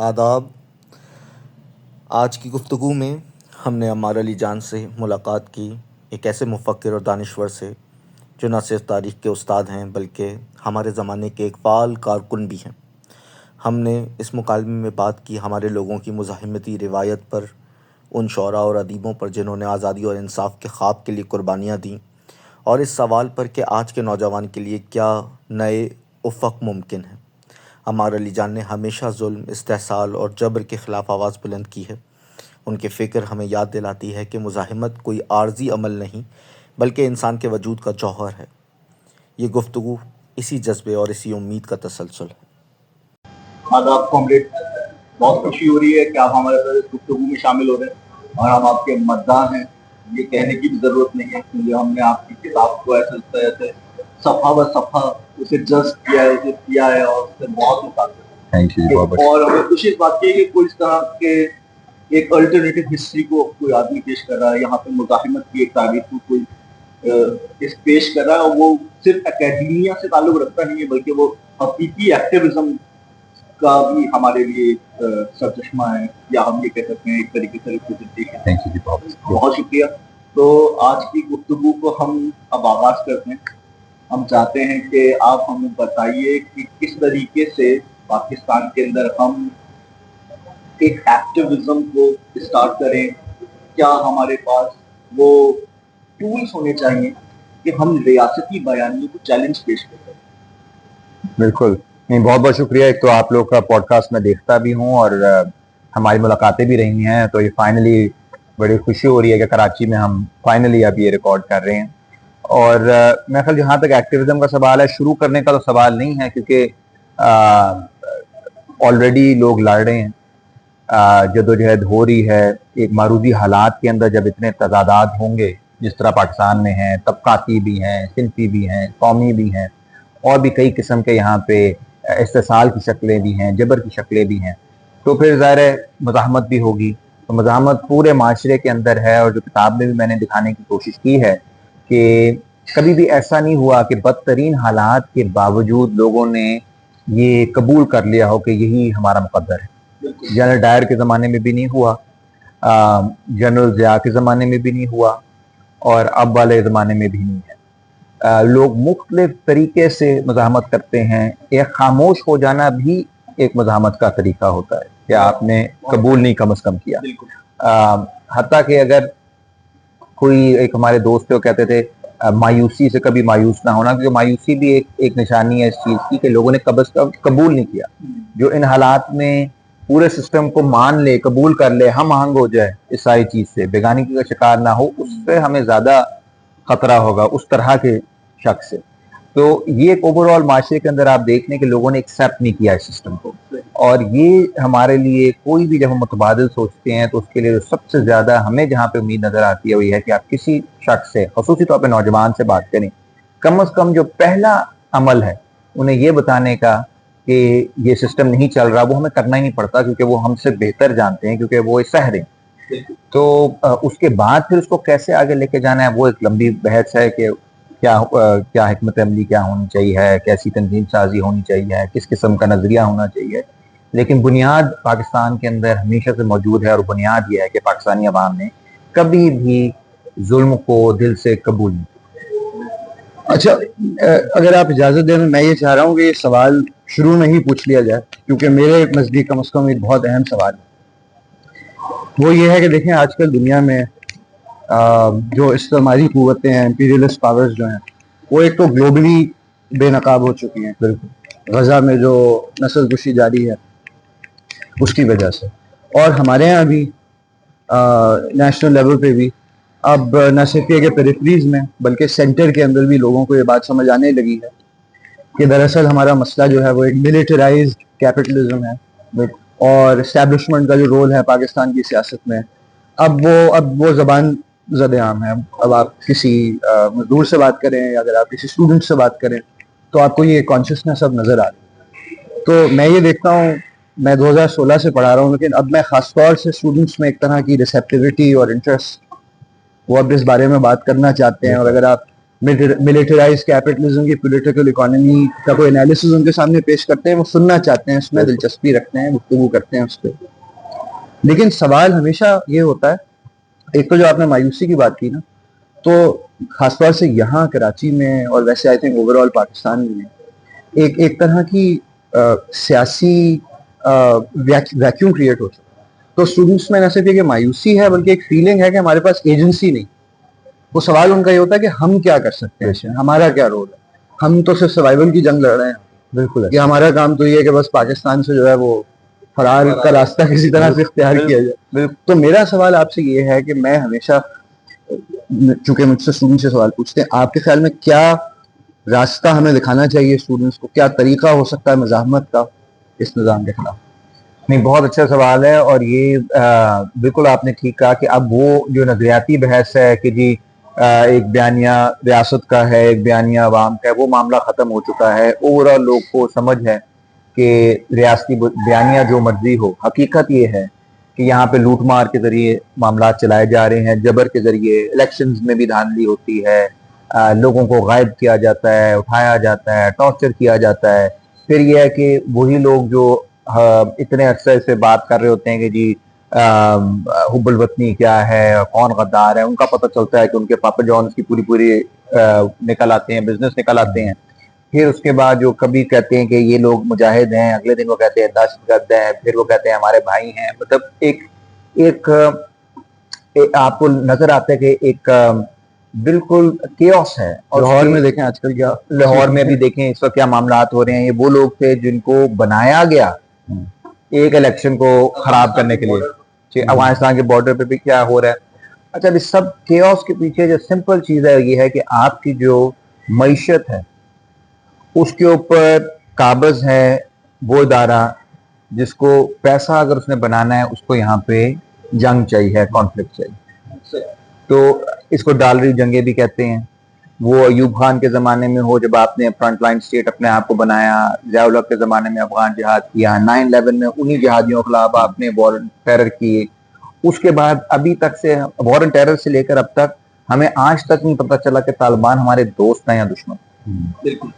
आदाब। आज की गुफ्तगू में हमने अम्मार अली जान से मुलाकात की, एक ऐसे मुफ़क्किर और दानिश्वर से जो न सिर्फ तारीख़ के उस्ताद हैं बल्कि हमारे ज़माने के एक फ़ाल कारकुन भी हैं। हमने इस मुकालमे में बात की हमारे लोगों की मुज़ाहिमती रिवायत पर, उन शोरा और अदीबों पर जिन्होंने आज़ादी और इंसाफ के ख़्वाब के लिए कुर्बानियाँ दीं, और इस सवाल पर कि आज के नौजवान के लिए क्या नए उफ़क़ मुमकिन हैं। अम्मार अली जान ने हमेशा जुल्म, इस्तेहसाल और जबर के ख़िलाफ़ आवाज़ बुलंद की है। उनकी फ़िक्र हमें याद दिलाती है कि मुज़ाहिमत कोई आर्ज़ी अमल नहीं बल्कि इंसान के वजूद का जौहर है। ये गुफ्तगू इसी जज्बे और इसी उम्मीद का तसलसल है। आदाब कॉमरेड, बहुत खुशी हो रही है कि आप हमारे साथ इस गुफ्तगू में शामिल हो रहे हैं और हम आपके मद्दाह हैं। ये कहने की भी ज़रूरत नहीं है क्योंकि हमने आपकी किताब को ऐसे ऐसे सफ़ा व सफ़ा उसे जज किया है, उसे किया है और उससे बहुत मुताबिक। Thank you. और हमें खुशी इस बात की है कि कोई इस तरह के एक अल्टरनेटिव हिस्ट्री को कोई आदमी पेश कर रहा है। यहाँ पे मुज़ाहिमत की एक तारीख को कोई इस पेश कर रहा है और वो सिर्फ एकेडमिया से ताल्लुक़ रखता नहीं है बल्कि वो हकीकी एक्टिविज्म का भी हमारे लिए सरचश्मा है, या हम ये कह सकते हैं एक तरीके से रिप्रेजेंटेशन। थैंक यू जी, बहुत शुक्रिया। तो आज की गुफ्तगू को हम अब आगाज करते हैं। हम चाहते हैं कि आप हमें बताइए कि किस तरीके से पाकिस्तान के अंदर हम एक एक्टिविज्म को स्टार्ट करें। क्या हमारे पास वो टूल्स होने चाहिए कि हम रियासती बयानियों को चैलेंज पेश करें। बिल्कुल नहीं, बहुत बहुत शुक्रिया। एक तो आप लोग का पॉडकास्ट मैं देखता भी हूँ और हमारी मुलाकातें भी रही हैं, तो ये फाइनली बड़ी खुशी हो रही है कि कराची में हम फाइनली अब ये रिकॉर्ड कर रहे हैं। और मैं ख्याल जहाँ तक एक्टिविज्म का सवाल है, शुरू करने का तो सवाल नहीं है क्योंकि ऑलरेडी लोग लड़ रहे हैं, जदोजहद हो रही है। एक मारूदी हालात के अंदर जब इतने तजादात होंगे जिस तरह पाकिस्तान में हैं, तबकाती भी हैं, सिनफी भी हैं, कौमी भी हैं, और भी कई किस्म के यहाँ पे इस्तेसाल की शक्लें भी हैं, जबर की शक्लें भी हैं, तो फिर ज़ाहिर मज़ाहमत भी होगी। तो मज़ाहमत पूरे माशरे के अंदर है, और जो किताब में भी मैंने दिखाने की कोशिश की है कि कभी भी ऐसा नहीं हुआ कि बदतरीन हालात के बावजूद लोगों ने ये कबूल कर लिया हो कि यही हमारा मुकद्दर है। जनरल डायर के ज़माने में भी नहीं हुआ, जनरल ज़िया के ज़माने में भी नहीं हुआ, और अब वाले ज़माने में भी नहीं है। लोग मुख्तलिफ तरीके से मज़ाहमत करते हैं। एक खामोश हो जाना भी एक मज़ाहमत का तरीका होता है कि आपने कबूल नहीं कम अज़ कम किया। हत्ता कि अगर कोई एक हमारे दोस्त कहते थे मायूसी से कभी मायूस ना होना, क्योंकि मायूसी भी एक निशानी है इस चीज़ की कि लोगों ने कबूल नहीं किया। जो इन हालात में पूरे सिस्टम को मान ले, कबूल कर ले, हम आहंग हो जाए इस सारी चीज़ से, बेगानी का शिकार ना हो, उससे हमें ज़्यादा खतरा होगा, उस तरह के शख्स से। तो ये एक ओवरऑल माशरे के अंदर आप देख लें कि लोगों ने एक्सेप्ट नहीं किया इस सिस्टम को, और ये हमारे लिए कोई भी जब हम मुतबादिल सोचते हैं तो उसके लिए सबसे ज़्यादा हमें जहाँ पे उम्मीद नज़र आती है वो ये है कि आप किसी शख्स से, ख़ुसूसी तौर पर नौजवान से बात करें। कम अज़ कम जो पहला अमल है उन्हें ये बताने का कि ये सिस्टम नहीं चल रहा, वो हमें करना ही नहीं पड़ता क्योंकि वो हमसे बेहतर जानते हैं, क्योंकि वो सह रहे हैं। तो उसके बाद फिर उसको कैसे आगे लेके जाना है वो एक लंबी बहस है कि क्या हिकमत अमली क्या होनी चाहिए, कैसी तंजीम साजी होनी चाहिए, किस किस्म का नज़रिया होना चाहिए। लेकिन बुनियाद पाकिस्तान के अंदर हमेशा से मौजूद है, और बुनियाद ये है कि पाकिस्तानी अवाम ने कभी भी जुल्म को दिल से कबूल नहीं। अच्छा, अगर आप इजाज़त दें, मैं ये चाह रहा हूँ कि ये सवाल शुरू में ही पूछ लिया जाए, क्योंकि मेरे नज़दीक कम अज़ कम एक बहुत अहम सवाल है। वो ये है कि देखें, आजकल दुनिया में जो इस्तेमाली क़ुव्वतें हैं, इंपीरियलिस्ट पावर्स जो हैं, वो एक तो ग्लोबली बेनकाब हो चुकी हैं। बिल्कुल गज़ा में जो नस्लकुशी जारी है उसकी वजह से, और हमारे यहाँ भी नेशनल लेवल पे भी अब न सिर्फ ये कि पेरिफेरीज में बल्कि सेंटर के अंदर भी लोगों को ये बात समझ आने लगी है कि दरअसल हमारा मसला जो है वो एक मिलिटराइज्ड कैपिटलिज्म है, और इस्टेब्लिशमेंट का जो रोल है पाकिस्तान की सियासत में अब वो ज़बान ज़द-ए-आम है। अब आप किसी मजदूर से बात करें या अगर आप किसी स्टूडेंट से बात करें तो आपको ये कॉन्शियसनेस अब नज़र आ रही है। तो मैं ये देखता हूँ, मैं 2016 से पढ़ा रहा हूँ, लेकिन अब मैं ख़ास तौर से स्टूडेंट्स में एक तरह की रिसेप्टिविटी और इंटरेस्ट, वो अब इस बारे में बात करना चाहते हैं। और अगर आप मिलिटराइज कैपिटलिज्म की पॉलिटिकल इकोनॉमी का कोई एनालिसिस उनके सामने पेश करते हैं, वो सुनना चाहते हैं, उसमें दिलचस्पी रखते हैं, गुफ्तगू करते हैं उस पर। लेकिन सवाल हमेशा ये होता है, एक तो जो आपने मायूसी की बात की ना, तो खासतौर से यहाँ कराची में और वैसे आई थिंक ओवरऑल पाकिस्तान में एक तरह की सियासी वैक्यूम क्रिएट हो चुका है। तो स्टूडेंट्स में न सिर्फ ये कि मायूसी है, बल्कि एक फीलिंग है कि हमारे पास एजेंसी नहीं। वो सवाल उनका ये होता है कि हम क्या कर सकते हैं, हमारा क्या रोल है। हम तो सिर्फ सर्वाइवल की जंग लड़ रहे हैं, बिल्कुल, कि हमारा काम तो ये है कि बस पाकिस्तान से जो है वो फरार का रास्ता किसी तरह से इख्तियार किया जाए। तो मेरा सवाल आपसे ये है कि मैं हमेशा, चूंकि मुझसे स्टूडेंट से सवाल पूछते हैं, आपके ख्याल में क्या रास्ता हमें दिखाना चाहिए स्टूडेंट्स को, क्या तरीका हो सकता है मज़ाहमत का इस निज़ाम के खिलाफ? नहीं, बहुत अच्छा सवाल है, और ये बिल्कुल आपने ठीक कहा कि अब वो जो नजरियाती बहस है कि जी एक बयानिया रियासत का है, एक बयानिया अवाम का है, वो मामला ख़त्म हो चुका है। ओवरऑल लोग को समझ है कि रियासती बयानिया जो मर्जी हो, हकीकत ये है कि यहाँ पे लूट मार के जरिए मामला चलाए जा रहे हैं, जबर के जरिए इलेक्शंस में भी धांधली होती है, लोगों को गायब किया जाता है, उठाया जाता है, टॉर्चर किया जाता है। फिर यह है कि वही लोग जो इतने अरसे से बात कर रहे होते हैं कि जी हुब्बुल वतनी क्या है, कौन गद्दार है, उनका पता चलता है कि उनके पापा जॉन की पूरी पूरी निकल आते हैं, बिजनेस निकल आते हैं। फिर उसके बाद जो कभी कहते हैं कि ये लोग मुजाहिद हैं, अगले दिन वो कहते हैं दहशतगर्द हैं, फिर वो कहते हैं हमारे भाई हैं। मतलब एक आपको नजर आता है कि एक बिल्कुल केओस है। और लाहौर में देखें आजकल क्या, लाहौर में भी देखें इस वक्त क्या मामला हो रहे हैं। ये वो लोग थे जिनको बनाया गया एक इलेक्शन को खराब करने के लिए। अफगानिस्तान के बॉर्डर पे भी क्या हो रहा है। अच्छा, इस सब केओस के पीछे जो सिंपल चीज है ये है कि आपकी जो मईशत है उसके ऊपर काबज है वो इदारा जिसको पैसा अगर उसने बनाना है, उसको यहाँ पे जंग चाहिए, कॉन्फ्लिक्ट चाहिए। तो इसको डालरी जंगे भी कहते हैं। वो अयूब खान के ज़माने में हो, जब आपने फ्रंट लाइन स्टेट अपने आप को बनाया, ज़िया-उल-हक के ज़माने में अफगान जिहाद किया, 9/11 में उन्हीं जिहादियों के खिलाफ आपने वॉर ऑन टेरर किए। उसके बाद अभी तक से वॉर ऑन टेरर से लेकर अब तक हमें आज तक नहीं पता चला कि तालिबान हमारे दोस्त हैं या दुश्मन। बिल्कुल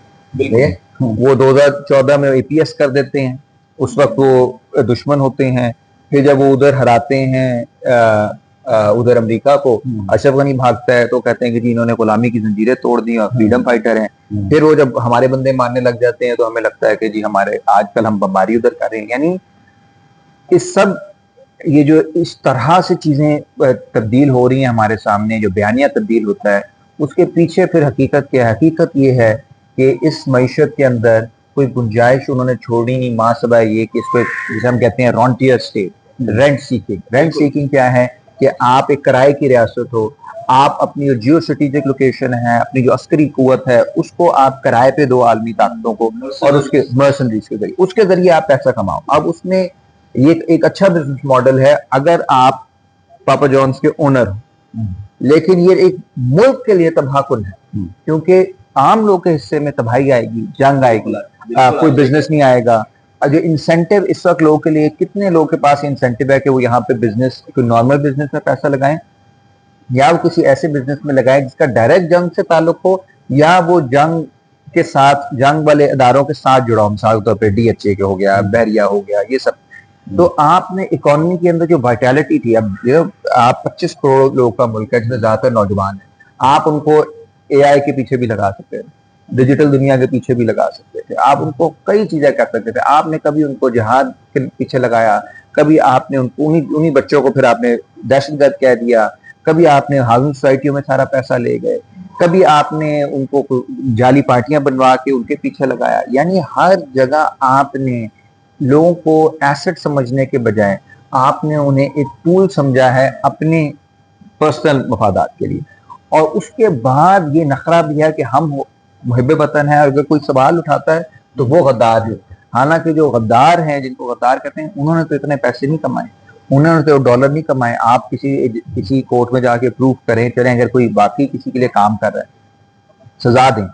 वो 2014 में APS कर देते हैं, उस वक्त वो दुश्मन होते हैं। फिर जब वो उधर हराते हैं उधर अमेरिका को, अशरफ गनी भागता है तो कहते हैं कि जी इन्होंने गुलामी की जंजीरें तोड़ दी और फ्रीडम फाइटर हैं। फिर वो जब हमारे बंदे मारने लग जाते हैं तो हमें लगता है कि जी हमारे आजकल हम बमबारी उधर कर रहे हैं। यानी इस सब ये जो इस तरह से चीजें तब्दील हो रही हैं हमारे सामने, जो बयानिया तब्दील होता है, उसके पीछे फिर हकीकत क्या है? हकीकत ये है कि इस मईशत के अंदर कोई गुंजाइश उन्होंने छोड़ी नहीं। मासबा ये कि इसको जिसे हम कहते हैं rentier state, rent seeking. Rent seeking क्या है कि आप एक किराए की रियासत हो, आप अपनी जो जियो स्ट्रेटेजिक लोकेशन है, अपनी जो अस्करी कुवत है, उसको आप किराए पे दो आलमी ताकतों को, और उसके मर्सनरीज के जरिए, उसके जरिए आप पैसा कमाओ। अब उसमें ये एक अच्छा बिजनेस मॉडल है अगर आप पापा जॉन्स के ओनर हो, लेकिन ये एक मुल्क के लिए तबाहकुन है, क्योंकि आम लोग के हिस्से में तबाही आएगी, जंग आएगी, कोई बिजनेस नहीं आएगा। जो इंसेंटिव इस वक्त लोगों के लिए, कितने लोगों के पास इंसेंटिव है कि वो यहाँ पे बिजनेस, कोई नॉर्मल बिजनेस में पैसा लगाएं या वो किसी ऐसे बिजनेस में लगाएं जिसका डायरेक्ट जंग से ताल्लुक हो, या वो जंग के साथ, जंग वाले इदारों के साथ जुड़ा हो। मिसाल के तौर पर DHA के हो गया, बहरिया हो गया, ये सब। तो आपने इकोनॉमी के अंदर जो वाइटैलिटी थी, अब आप 25 करोड़ लोगों का मुल्क है जिसमें ज्यादातर नौजवान है, आप उनको AI के पीछे भी लगा सकते थे, डिजिटल दुनिया के पीछे भी लगा सकते थे, आप उनको कई चीजें कर सकते थे। आपने कभी उनको जिहाद के पीछे लगाया, कभी आपने उनको उन्हीं बच्चों को फिर आपने दहशतगर्द कह दिया, कभी आपने हाउसिंग सोसाइटियों में सारा पैसा ले गए, कभी आपने उनको जाली पार्टियां बनवा के उनके पीछे लगाया। यानी हर जगह आपने लोगों को एसेट समझने के बजाय आपने उन्हें एक टूल समझा है अपने पर्सनल मफादात के लिए। और उसके बाद ये नखरा भी है कि हम मुहिब वतन है, और अगर कोई सवाल उठाता है तो वो गद्दार है। हालांकि जो गद्दार हैं, जिनको गद्दार कहते हैं, उन्होंने तो इतने पैसे नहीं कमाए, उन्होंने तो डॉलर नहीं कमाए। आप किसी कोर्ट में जाके प्रूफ करें, चलें, अगर कोई बाकी किसी के लिए काम कर रहा है, सजा दें।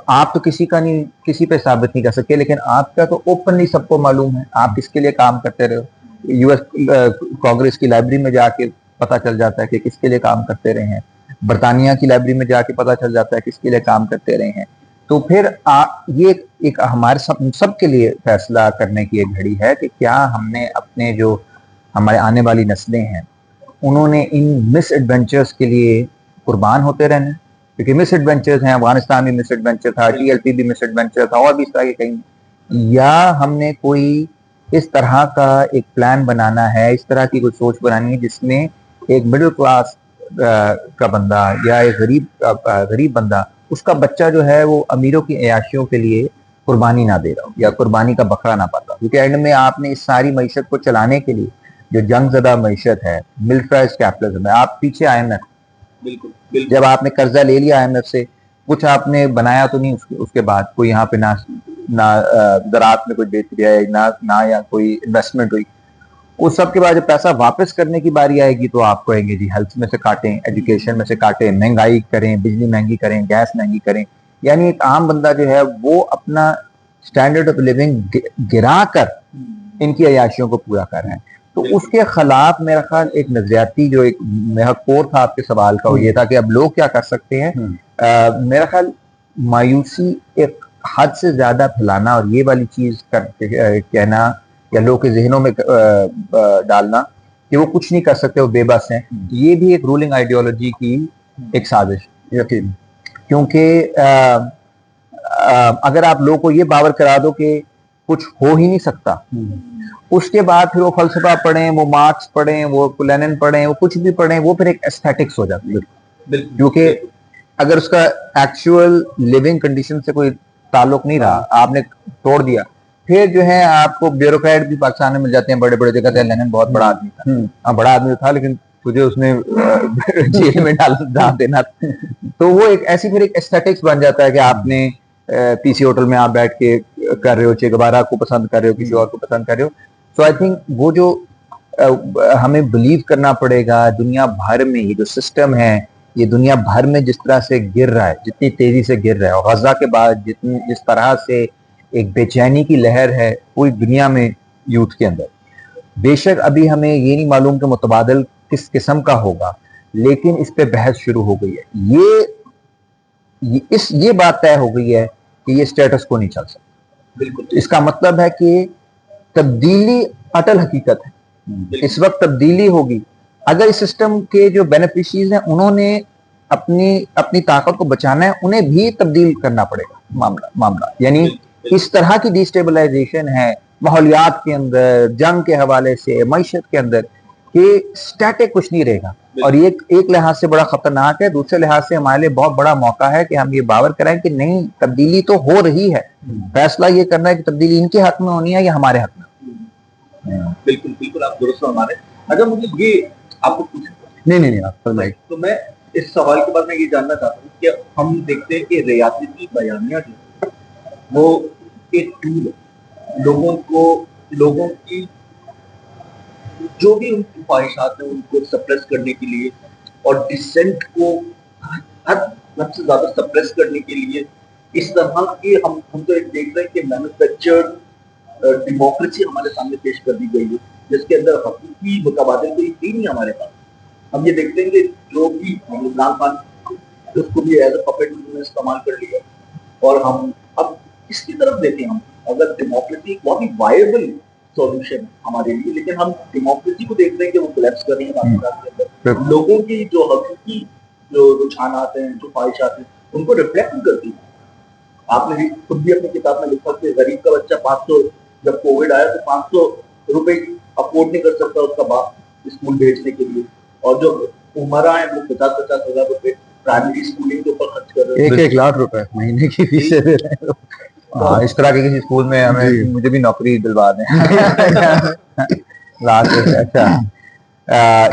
आप तो किसी का नहीं, किसी पे साबित नहीं कर सकते, लेकिन आपका तो ओपनली सबको मालूम है आप किसके लिए काम करते रहे हो। US कांग्रेस की लाइब्रेरी में जाके पता चल जाता है कि किसके लिए काम करते रहे हैं। बरतानिया की लाइब्रेरी में जाके पता चल जाता है किसके लिए काम करते रहे हैं। तो फिर ये एक हमारे सब के लिए फैसला करने की एक घड़ी है कि क्या हमने अपने जो हमारे आने वाली नस्लें हैं उन्होंने इन मिस एडवेंचर्स के लिए कुर्बान होते रहना, क्योंकि मिस एडवेंचर्स हैं, अफगानिस्तान भी मिस एडवेंचर था, TLP भी मिस एडवेंचर था, और भी इस तरह के कहीं, या हमने कोई इस तरह का एक प्लान बनाना है, इस तरह की कोई सोच बनानी है जिसमें एक मिडिल क्लास का बंदा या एक गरीब बंदा, उसका बच्चा जो है वो अमीरों की अयाशियों के लिए कुर्बानी ना दे रहा हो या कुर्बानी का बकरा ना पाता, क्योंकि एंड में आपने इस सारी मीशत को चलाने के लिए जो जंग ज़दा मीशत है, मिलिट्राइज कैपिटलिज्म है, आप पीछे IMF, बिल्कुल जब आपने कर्जा ले लिया IMF से, कुछ आपने बनाया तो नहीं उसके बाद कोई यहाँ पे ना ज़राअत में कोई बेच दिया है, ना या कोई इन्वेस्टमेंट हुई, उस सब के बाद जब पैसा वापस करने की बारी आएगी तो आप कहेंगे जी हेल्थ में से काटें, एजुकेशन में से काटें, महंगाई करें, बिजली महंगी करें, गैस महंगी करें। यानी एक आम बंदा जो है वो अपना स्टैंडर्ड ऑफ लिविंग गिरा कर इनकी अयाशियों को पूरा कर रहे हैं। तो उसके खिलाफ मेरा ख्याल एक नजरियाती जो एक मेरा कोर था आपके सवाल का, वो ये था कि अब लोग क्या कर सकते हैं। मेरा ख्याल मायूसी एक हद से ज्यादा फैलाना और ये वाली चीज कहना या लोगों के जहनों में डालना कि वो कुछ नहीं कर सकते, वो बेबस हैं, ये भी एक रूलिंग आइडियोलॉजी की एक साजिश यकीन, क्योंकि अगर आप लोगों को ये बावर करा दो कि कुछ हो ही नहीं सकता, उसके बाद फिर वो फलसफा पढ़ें, वो मार्क्स पढ़ें, वो लेनिन पढ़ें, वो कुछ भी पढ़ें, वो फिर एक एस्थेटिक्स हो जाती है, क्योंकि अगर उसका एक्चुअल लिविंग कंडीशन से कोई ताल्लुक नहीं रहा, आपने तोड़ दिया, फिर जो है आपको ब्यूरोक्रेट भी पाकिस्तान में मिल जाते हैं, बड़े बड़े जगह। लेनिन बहुत बड़ा आदमी था, हाँ बड़ा आदमी था, लेकिन तुझे उसने जेल में डाल देना, तो वो एक ऐसी फिर एक एस्थेटिक्स बन जाता है कि आपने PC होटल में आप बैठ के कर रहे हो, चे गुबारा को पसंद कर रहे हो, किसी और को पसंद कर रहे हो। सो आई थिंक वो जो हमें बिलीव करना पड़ेगा, दुनिया भर में ये जो सिस्टम है, ये दुनिया भर में जिस तरह से गिर रहा है, जितनी तेजी से गिर रहा है, और गजा के बाद जिस तरह से एक बेचैनी की लहर है पूरी दुनिया में यूथ के अंदर, बेशक अभी हमें ये नहीं मालूम कि मुतबादल किस किस्म का होगा, लेकिन इस पे बहस शुरू हो गई है। ये बात तय हो गई है कि ये स्टेटस को नहीं चल सकता। बिल्कुल, इसका मतलब है कि तब्दीली अटल हकीकत है, इस वक्त तब्दीली होगी अगर इस सिस्टम के जो बेनिफिशियरीज हैं उन्होंने अपनी ताकत को बचाना है, उन्हें भी तब्दील करना पड़ेगा मामला। यानी इस तरह की डिस्टेबलाइजेशन है माहौलियात के अंदर, जंग के हवाले से, मईशत के अंदर, कि स्टैटिक कुछ नहीं रहेगा, और ये एक लिहाज से बड़ा खतरनाक है। दूसरे लिहाज से हमारे लिए बहुत बड़ा मौका है कि हम ये बावर कराएं कि नहीं, तब्दीली तो हो रही है, फैसला ये करना है कि तब्दीली इनके हक में होनी है या हमारे हक में। बिल्कुल बिल्कुल, आप दुरुस्त हमारे। अच्छा, मुझे ये आपको पूछना, नहीं आप फरमाइए। तो मैं इस सवाल के बाद मैं ये जानना चाहता हूँ कि हम देखते हैं कि रियासती बयानिया जो वो एक टूल है लोगों की जो भी उनकी ख्वाहिशात हैं उनको सप्रेस करने के लिए, और डिसेंट को हद से ज्यादा सप्रेस करने के लिए इस तरह की हम तो एक देख रहे हैं कि मैन्युफैक्चर्ड डेमोक्रेसी हमारे सामने पेश कर दी गई है, जिसके अंदर हकीकी मुतबादिल कोई थी नहीं हमारे पास। हम ये देखते हैं कि जो भी इमरान खान, उसको भी एज ए पपेट उन्होंने इस्तेमाल कर लिया, और हम अब इसकी तरफ देखें, हम अगर डेमोक्रेसी बहुत ही वायबल सॉल्यूशन है हमारे लिए, लेकिन हम डेमोक्रेसी को देख रहे हैं कि वो कोलैप्स कर रही है पाकिस्तान के अंदर। लोगों की जो हकीकी जो रुझानात हैं, जो ख्वाहिशात हैं, उनको रिफ्लेक्ट नहीं करती। आपने भी खुद भी अपनी किताब में लिखा कि गरीब का बच्चा 500, जब कोविड आया तो 500 रुपए अफोर्ड नहीं कर सकता उसका बाप स्कूल भेजने के लिए, और जो उमरा है वो 50-50 हजार रुपए प्राइमरी स्कूलिंग के ऊपर खर्च कर रहे हैं, 1-1 लाख रुपए महीने की फीस दे रहे हैं। हाँ, इस तरह के किसी स्कूल में हमें मुझे भी नौकरी दिलवा दें। अच्छा,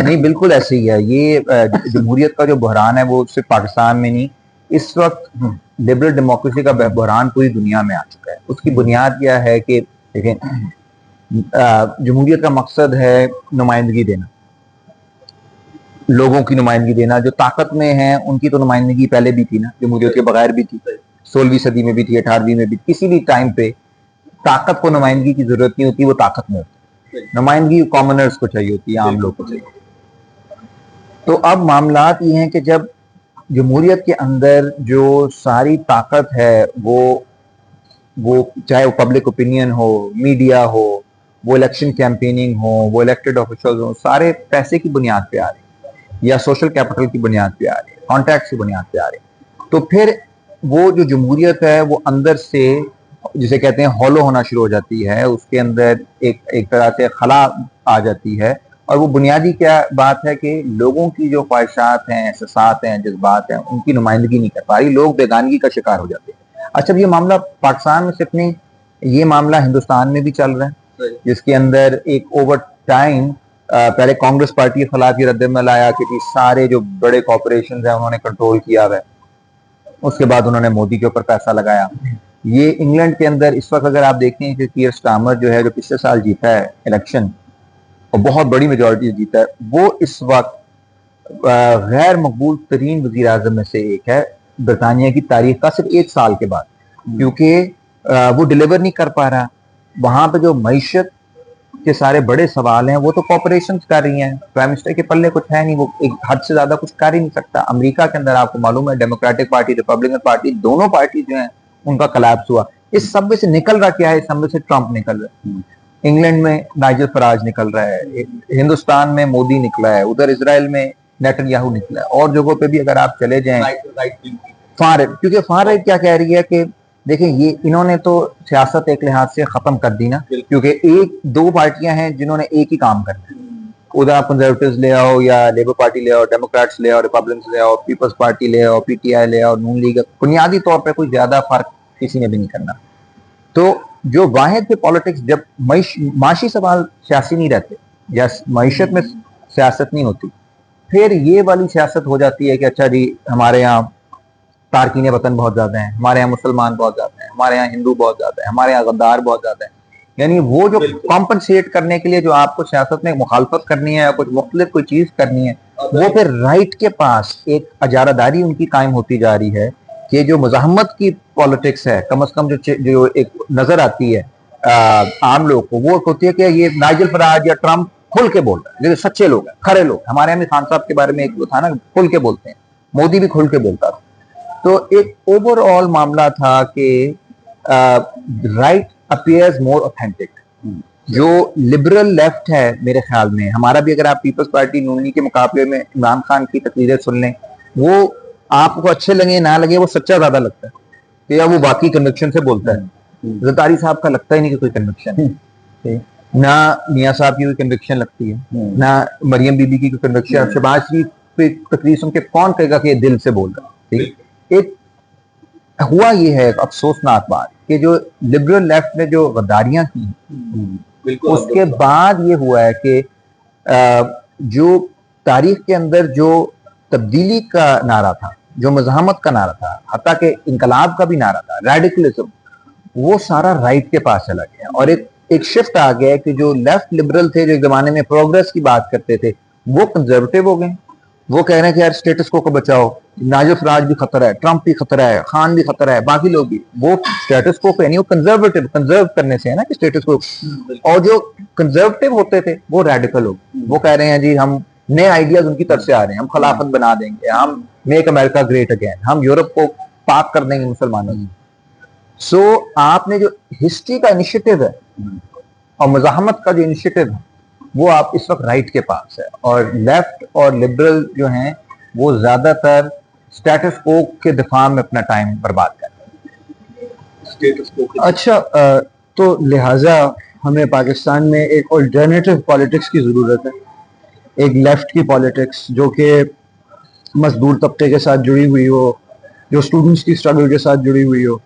नहीं बिल्कुल ऐसे ही है। ये जमहूरियत का जो बहरान है वो सिर्फ पाकिस्तान में नहीं, इस वक्त लिबरल डेमोक्रेसी का बहरान पूरी दुनिया में आ चुका है। उसकी बुनियाद क्या है कि देखें, जमहूरियत का मकसद है नुमाइंदगी देना, लोगों की नुमाइंदगी देना। जो ताकत में है उनकी तो नुमाइंदगी पहले भी थी ना, जमहूरियत के बगैर भी थी, 16वीं सदी में भी थी, 18वीं में भी, किसी भी टाइम पे ताकत को नुमाइंदगी की जरूरत नहीं होती, वो ताकत में होती है। नुमाइंदगी कॉमनर्स को चाहिए होती है, आम लोग को चाहिए। तो अब मामलात ये हैं कि जब जमहूरियत के अंदर जो सारी ताकत है वो चाहे वो पब्लिक ओपिनियन हो, मीडिया हो, वो इलेक्शन कैंपेनिंग हो, वो इलेक्टेड ऑफिशियल्स हो, सारे पैसे की बुनियाद पे आ रहे हैं या सोशल कैपिटल की बुनियाद पे आ रहे हैं, कॉन्टैक्ट की बुनियाद पे आ रहे हैं। तो फिर वो जो जमहूरियत है वो अंदर से जिसे कहते हैं हॉलो होना शुरू हो जाती है, उसके अंदर एक तरह से खला आ जाती है। और वो बुनियादी क्या बात है कि लोगों की जो ख्वाहिशात हैं, एहसासात हैं, जज्बात हैं, उनकी नुमाइंदगी नहीं कर पा रही, लोग बेगानगी का शिकार हो जाते हैं। अच्छा, ये मामला पाकिस्तान में सिर्फ नहीं, ये मामला हिंदुस्तान में भी चल रहा है, जिसके अंदर एक ओवर टाइम पहले कांग्रेस पार्टी के खिलाफ ये रद्दमल आया कि जी सारे जो बड़े कॉर्पोरेशन है उन्होंने कंट्रोल किया हुआ है। उसके बाद उन्होंने मोदी के ऊपर पैसा लगाया। ये इंग्लैंड के अंदर इस वक्त अगर आप देखें कि कीयर स्टार्मर जो है, जो पिछले साल जीता है इलेक्शन और बहुत बड़ी मेजोरिटी जीता है, वो इस वक्त गैर मकबूल तरीन वजीर आजम में से एक है बरतानिया की तारीख का, सिर्फ 1 साल के बाद, क्योंकि वो डिलीवर नहीं कर पा रहा। वहां पे जो मईशत के सारे बड़े सवाल हैं वो तो कॉर्पोरेशन कर रही हैं, प्राइम मिनिस्टर के पल्ले कुछ है नहीं, वो एक हद से ज्यादा कुछ कर ही नहीं सकता। अमेरिका के अंदर आपको मालूम है डेमोक्रेटिक पार्टी, रिपब्लिकन पार्टी, दोनों पार्टी जो है उनका कलैप्स हुआ। इस सब में से निकल रहा क्या है? इस सब में से ट्रंप निकल रहा है, इंग्लैंड में नाइजल फराज निकल रहा है, हिंदुस्तान में मोदी निकला है, उधर इसराइल में नेतन्याहू निकला है, और जगहों पे भी अगर आप चले जाएं फार, क्योंकि फार क्या कह रही है कि देखें ये इन्होंने तो सियासत एक लिहाज से खत्म कर दी ना, क्योंकि एक दो पार्टियां हैं जिन्होंने एक ही काम करना है। उधर आप कंजर्वेटिव्स ले आओ या लेबर पार्टी ले आओ, डेमोक्रेट्स ले आओ, रिपब्लिकन्स ले आओ, पीपल्स पार्टी ले आओ, पीटीआई ले आओ, नून लीग, बुनियादी तौर पर कोई ज्यादा फर्क किसी ने भी नहीं करना। तो जो वाहिद पे पॉलिटिक्स, जब माशी सवाल सियासी नहीं रहते या मीशत में सियासत नहीं होती, फिर ये वाली सियासत हो जाती है कि अच्छा जी हमारे यहाँ तारकीन वतन बहुत ज्यादा हैं, हमारे यहाँ मुसलमान बहुत ज्यादा हैं, हमारे यहाँ हिंदू बहुत ज्यादा है, हमारे यहाँ गद्दार बहुत ज्यादा है। यानी वो जो कॉम्पनसेट करने के लिए जो आपको सियासत में मुखालफत करनी है या कुछ मुख्तलिफ कोई चीज करनी है, वो फिर राइट के पास एक अजारादारी उनकी कायम होती जा रही है कि जो मज़ाहमत की पॉलिटिक्स है, कम से कम जो एक नजर आती है आम लोग को, वो होती है कि ये नाइजल फराज या ट्रंप खुल के बोल रहा है, जैसे सच्चे लोग हैं, खरे लोग। हमारे यहाँ खान साहब के बारे में एक था ना, खुल के बोलते हैं, मोदी भी खुल के बोलता था। तो एक ओवरऑल मामला था कि राइट अपीयर्स मोर ऑथेंटिक। जो लिबरल लेफ्ट है मेरे ख्याल में, हमारा भी अगर आप पीपल्स पार्टी नूनी के मुकाबले में इमरान खान की तकरीरें सुन लें, वो आपको अच्छे लगे ना लगे, वो सच्चा ज्यादा लगता है कि या वो बाकी कन्विक्शन से बोलता है। ज़रदारी साहब का लगता ही नहीं कि कोई कन्विक्शन, ना मियाँ साहब की कोई कन्विक्शन लगती है, ना मरियम बीबी की कोई कन्विक्शन। शहबाज शरीफ पे तकरीर सुन के कौन कहेगा कि ये दिल से बोल रहा है? एक हुआ ये है अफसोसनाक बात कि जो लिबरल लेफ्ट ने जो गद्दारियां की, उसके बाद ये हुआ है कि जो तारीख के अंदर जो तब्दीली का नारा था, जो मज़ाहमत का नारा था, हत्ता के इनकलाब का भी नारा था, रेडिकलिज्म, वो सारा राइट के पास चला गया और एक शिफ्ट आ गया कि जो लेफ्ट लिबरल थे, जो एक जमाने में प्रोग्रेस की बात करते थे, वो कंजर्वेटिव हो गए। वो कह रहे हैं कि यार स्टेटस को बचाओ, नाजिल फराज भी खतरा है, ट्रंप भी खतरा है, खान भी खतरा है, बाकी लोग भी। वो स्टेटस को पे नहीं, वो कंजर्वेटिव, कंजर्व करने से है ना कि स्टेटस को। और जो कंजर्वेटिव होते थे वो रेडिकल हो गए, वो कह रहे हैं जी हम नए आइडियाज उनकी तरफ से आ रहे हैं, हम खिलाफत बना देंगे, हम मेक अमेरिका ग्रेट अगेन, हम यूरोप को पाक कर देंगे मुसलमानों की। सो आपने जो हिस्ट्री का इनिशिएटिव है और मज़ाहमत का जो इनिशिएटिव है, वो आप इस वक्त राइट के पास है, और लेफ्ट और लिबरल जो हैं वो ज्यादातर स्टेटस को के दिफा में अपना टाइम बर्बाद करते हैं। अच्छा, तो लिहाजा हमें पाकिस्तान में एक अल्टरनेटिव पॉलिटिक्स की ज़रूरत है, एक लेफ्ट की पॉलिटिक्स जो कि मजदूर तबके के साथ जुड़ी हुई हो, जो स्टूडेंट्स की स्ट्रगल के साथ जुड़ी हुई हो,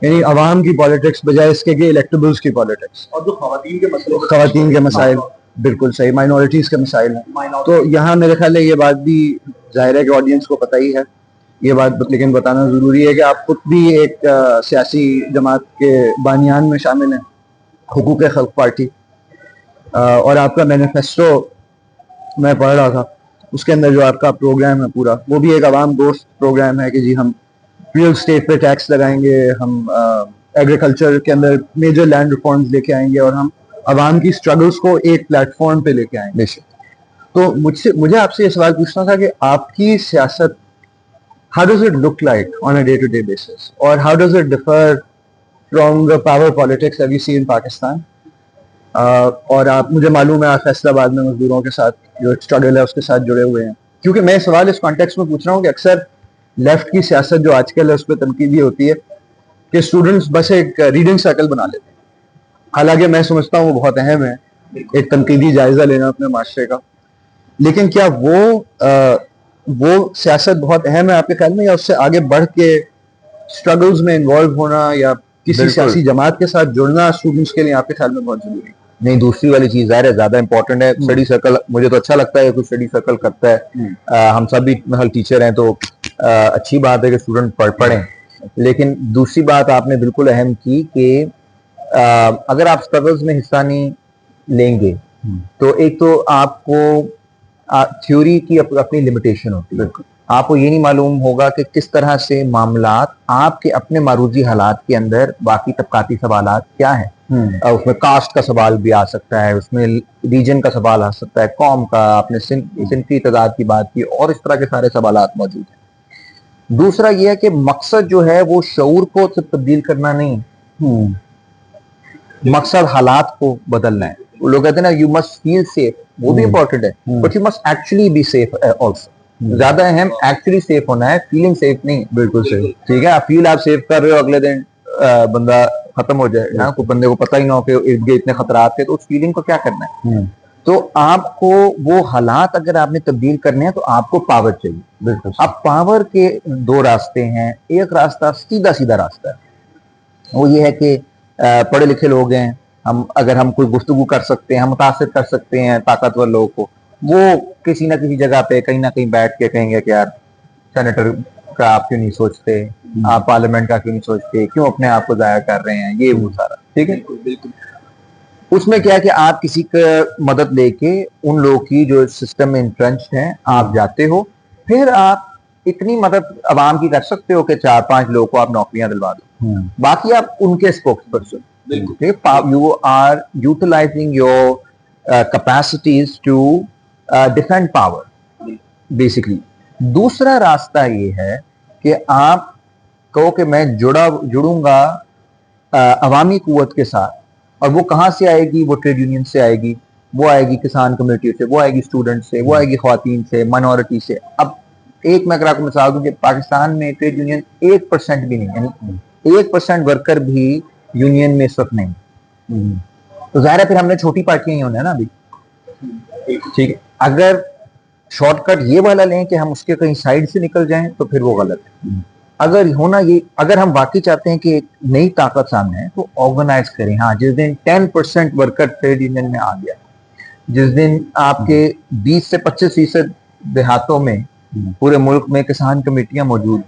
यानी अवाम की पॉलिटिक्स बजाय इसके कि इलेक्टेबल्स की पॉलिटिक्स। और जो खवातीन के मसाइल, बिल्कुल सही, माइनॉरिटीज़ के मसाइल हैं। तो यहाँ मेरे ख्याल है ये बात भी जाहिर है कि ऑडियंस को पता ही है ये बात, लेकिन बताना ज़रूरी है कि आप खुद भी एक सियासी जमात के बानियान में शामिल हैं, हुकूक खल्क पार्टी, और आपका मैनिफेस्टो मैं पढ़ रहा था, उसके अंदर जो आपका प्रोग्राम है पूरा, वो भी एक आवाम दोस्त प्रोग्राम है कि जी हम रियल स्टेट पे टैक्स लगाएंगे, हम एग्रीकल्चर के अंदर मेजर लैंड रिफॉर्म्स लेके आएंगे, और हम अवाम की स्ट्रगल्स को एक प्लेटफॉर्म पे लेके आएंगे। तो मुझे आपसे ये सवाल पूछना था कि आपकी सियासत how does it look like on a day-to-day basis, or how does it differ from the power politics that we see in Pakistan? और आप, मुझे मालूम है आप फैसलाबाद में मजदूरों के साथ जो स्ट्रगल है उसके साथ जुड़े हुए हैं, क्योंकि मैं सवाल इस कॉन्टेक्स्ट में पूछ रहा हूँ कि अक्सर लेफ्ट की सियासत जो आजकल है उस पर तनकीदी होती है कि स्टूडेंट्स बस एक रीडिंग सर्कल बना लेते हैं। हालांकि मैं समझता हूँ वो बहुत अहम है, एक तनकीदी जायजा लेना अपने माशरे का, लेकिन क्या वो सियासत बहुत अहम है आपके ख्याल में, या उससे आगे बढ़ के स्ट्रगल्स में इन्वॉल्व होना या किसी सियासी जमात के साथ जुड़ना स्टूडेंट्स के लिए आपके ख्याल में बहुत जरूरी है? नहीं, दूसरी वाली चीज ज़ाहिर है ज्यादा इंपॉर्टेंट है। स्टडी सर्कल मुझे तो अच्छा लगता है, कुछ स्टडी सर्कल करता है। हम सब भी हल टीचर हैं तो अच्छी बात है कि स्टूडेंट पढ़ें, लेकिन दूसरी बात आपने बिल्कुल अहम की कि अगर आप स्ट्रगल्स में हिस्सा नहीं लेंगे तो एक तो आपको थ्योरी की अपनी लिमिटेशन होती है, आपको ये नहीं मालूम होगा कि किस तरह से मामलात आपके अपने मारूजी हालात के अंदर बाकी तबकाती सवालात क्या है। उसमें कास्ट का सवाल भी आ सकता है, उसमें रीजन का सवाल आ सकता है, कौम का, आपने सिंफी तदाद की बात की, और इस तरह के सारे सवालात मौजूद हैं। दूसरा यह है कि मकसद जो है वो शऊर को तब्दील करना नहीं, मकसद हालात को बदलना है। वो लोग कहते हैं ना यू मस्ट फील सेफ, वो भी इंपॉर्टेंट है, but you must actually be safe also. ज्यादा अहम एक्चुअली सेफ होना है, फीलिंग सेफ नहीं। बिल्कुल सही, ठीक है, फील आप सेफ कर रहे हो, अगले दिन बंदा खत्म हो जाए ना, कोई बंदे को पता ही ना हो कि इर्द गिर्द इतने खतरात थे, तो उस फीलिंग को क्या करना है। तो आपको वो हालात अगर आपने तब्दील करने हैं तो आपको पावर चाहिए। बिल्कुल। अब पावर के दो रास्ते हैं, एक रास्ता सीधा सीधा रास्ता है, वो ये है कि पढ़े लिखे लोग हैं हम, अगर हम कोई गुफ्तगू कर सकते हैं, हम मुतासिर कर सकते हैं ताकतवर लोगों को, वो किसी ना किसी जगह पे कहीं ना कहीं बैठ के कहेंगे कि यार सेनेटर का आप क्यों नहीं सोचते, आप पार्लियामेंट का क्यों नहीं सोचते, क्यों अपने आप को जाया कर रहे हैं, ये वो सारा। ठीक है, बिल्कुल। उसमें क्या है कि आप किसी का मदद लेके उन लोगों की जो सिस्टम में इंट्रेंच्ड हैं आप जाते हो, फिर आप इतनी मदद अवाम की कर सकते हो कि 4-5 लोगों को आप नौकरियां दिलवा दो, बाकी आप उनके spokesperson. You are utilising your capacities to defend power basically. दूसरा रास्ता ये है कि आप कहो कि मैं जुड़ूंगा अवामी कुव्वत के साथ, और वो कहाँ से आएगी, वो ट्रेड यूनियन से आएगी, वो आएगी किसान कम्युनिटी से, वो आएगी स्टूडेंट से, वो आएगी ख्वातीन से, माइनॉरिटी से। अब एक मैं अगर आपको मिसाल दूं कि पाकिस्तान में ट्रेड यूनियन 1% भी नहीं, यानी 1% वर्कर भी यूनियन में इस वक्त नहीं, तो जाहिर है फिर हमने छोटी पार्टियां ही होना है ना अभी। ठीक है, अगर शॉर्टकट ये वाला लें कि हम उसके कहीं साइड से निकल जाएं तो फिर वो गलत है। अगर होना ये, अगर हम वाकई चाहते हैं कि एक नई ताकत सामने है तो ऑर्गेनाइज करें। हाँ, जिस दिन 10% वर्कर ट्रेड यूनियन में आ गया, जिस दिन आपके 20 से 25% देहातों में पूरे मुल्क में किसान कमेटियां मौजूद,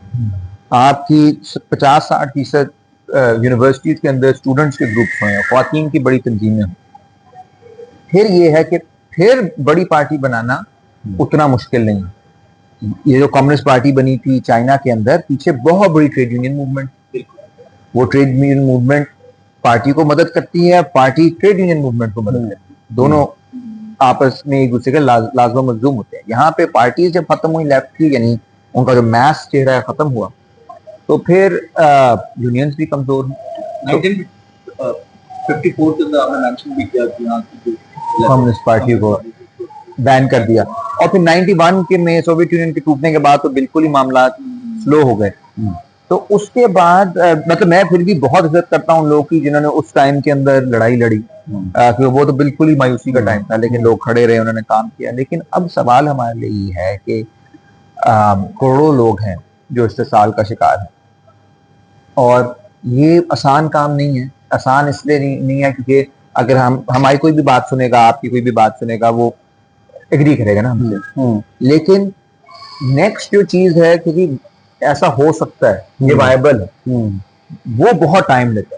आपकी 50-60% यूनिवर्सिटीज के अंदर स्टूडेंट्स के ग्रुप्स हुए, ख्वातीन की बड़ी तंजीमें हों, फिर ये है कि फिर बड़ी पार्टी बनाना उतना मुश्किल नहीं है। ये जो कम्युनिस्ट पार्टी बनी थी चाइना के अंदर, पीछे बहुत बड़ी ट्रेड यूनियन मूवमेंट, वो ट्रेड यूनियन मूवमेंट पार्टी को मदद करती है, पार्टी ट्रेड यूनियन मूवमेंट को मदद करती है, दोनों आपस में एक दूसरे के लाजम मजलूम होते हैं। यहाँ पे पार्टी जब खत्म हुई लेफ्ट की, यानी उनका जो मैस चेहरा है खत्म हुआ, तो फिर यूनियंस भी कमजोर हुई। 1954 के अंदर आपने मेंशन भी किया कि यहाँ की कम्युनिस्ट पार्टी को बैन कर दिया, और फिर 91 के में सोवियत यूनियन के टूटने के बाद तो बिल्कुल ही मामला स्लो हो गए। तो उसके बाद मतलब मैं फिर भी बहुत इज्जत करता हूँ लोगों की जिन्होंने उस टाइम के अंदर लड़ाई लड़ी, क्योंकि वो तो बिल्कुल ही मायूसी का टाइम था, लेकिन लोग खड़े रहे, उन्होंने काम किया। लेकिन अब सवाल हमारे लिए ये है कि करोड़ों लोग हैं जो इस्तेसाल का शिकार है, और ये आसान काम नहीं है। आसान इसलिए नहीं है क्योंकि अगर हमारी कोई भी बात सुनेगा, आपकी कोई भी बात सुनेगा, वो एग्री करेगा ना हमसे। लेकिन नेक्स्ट जो चीज है कि ऐसा हो सकता है, ये वायबल है, वो बहुत टाइम लेता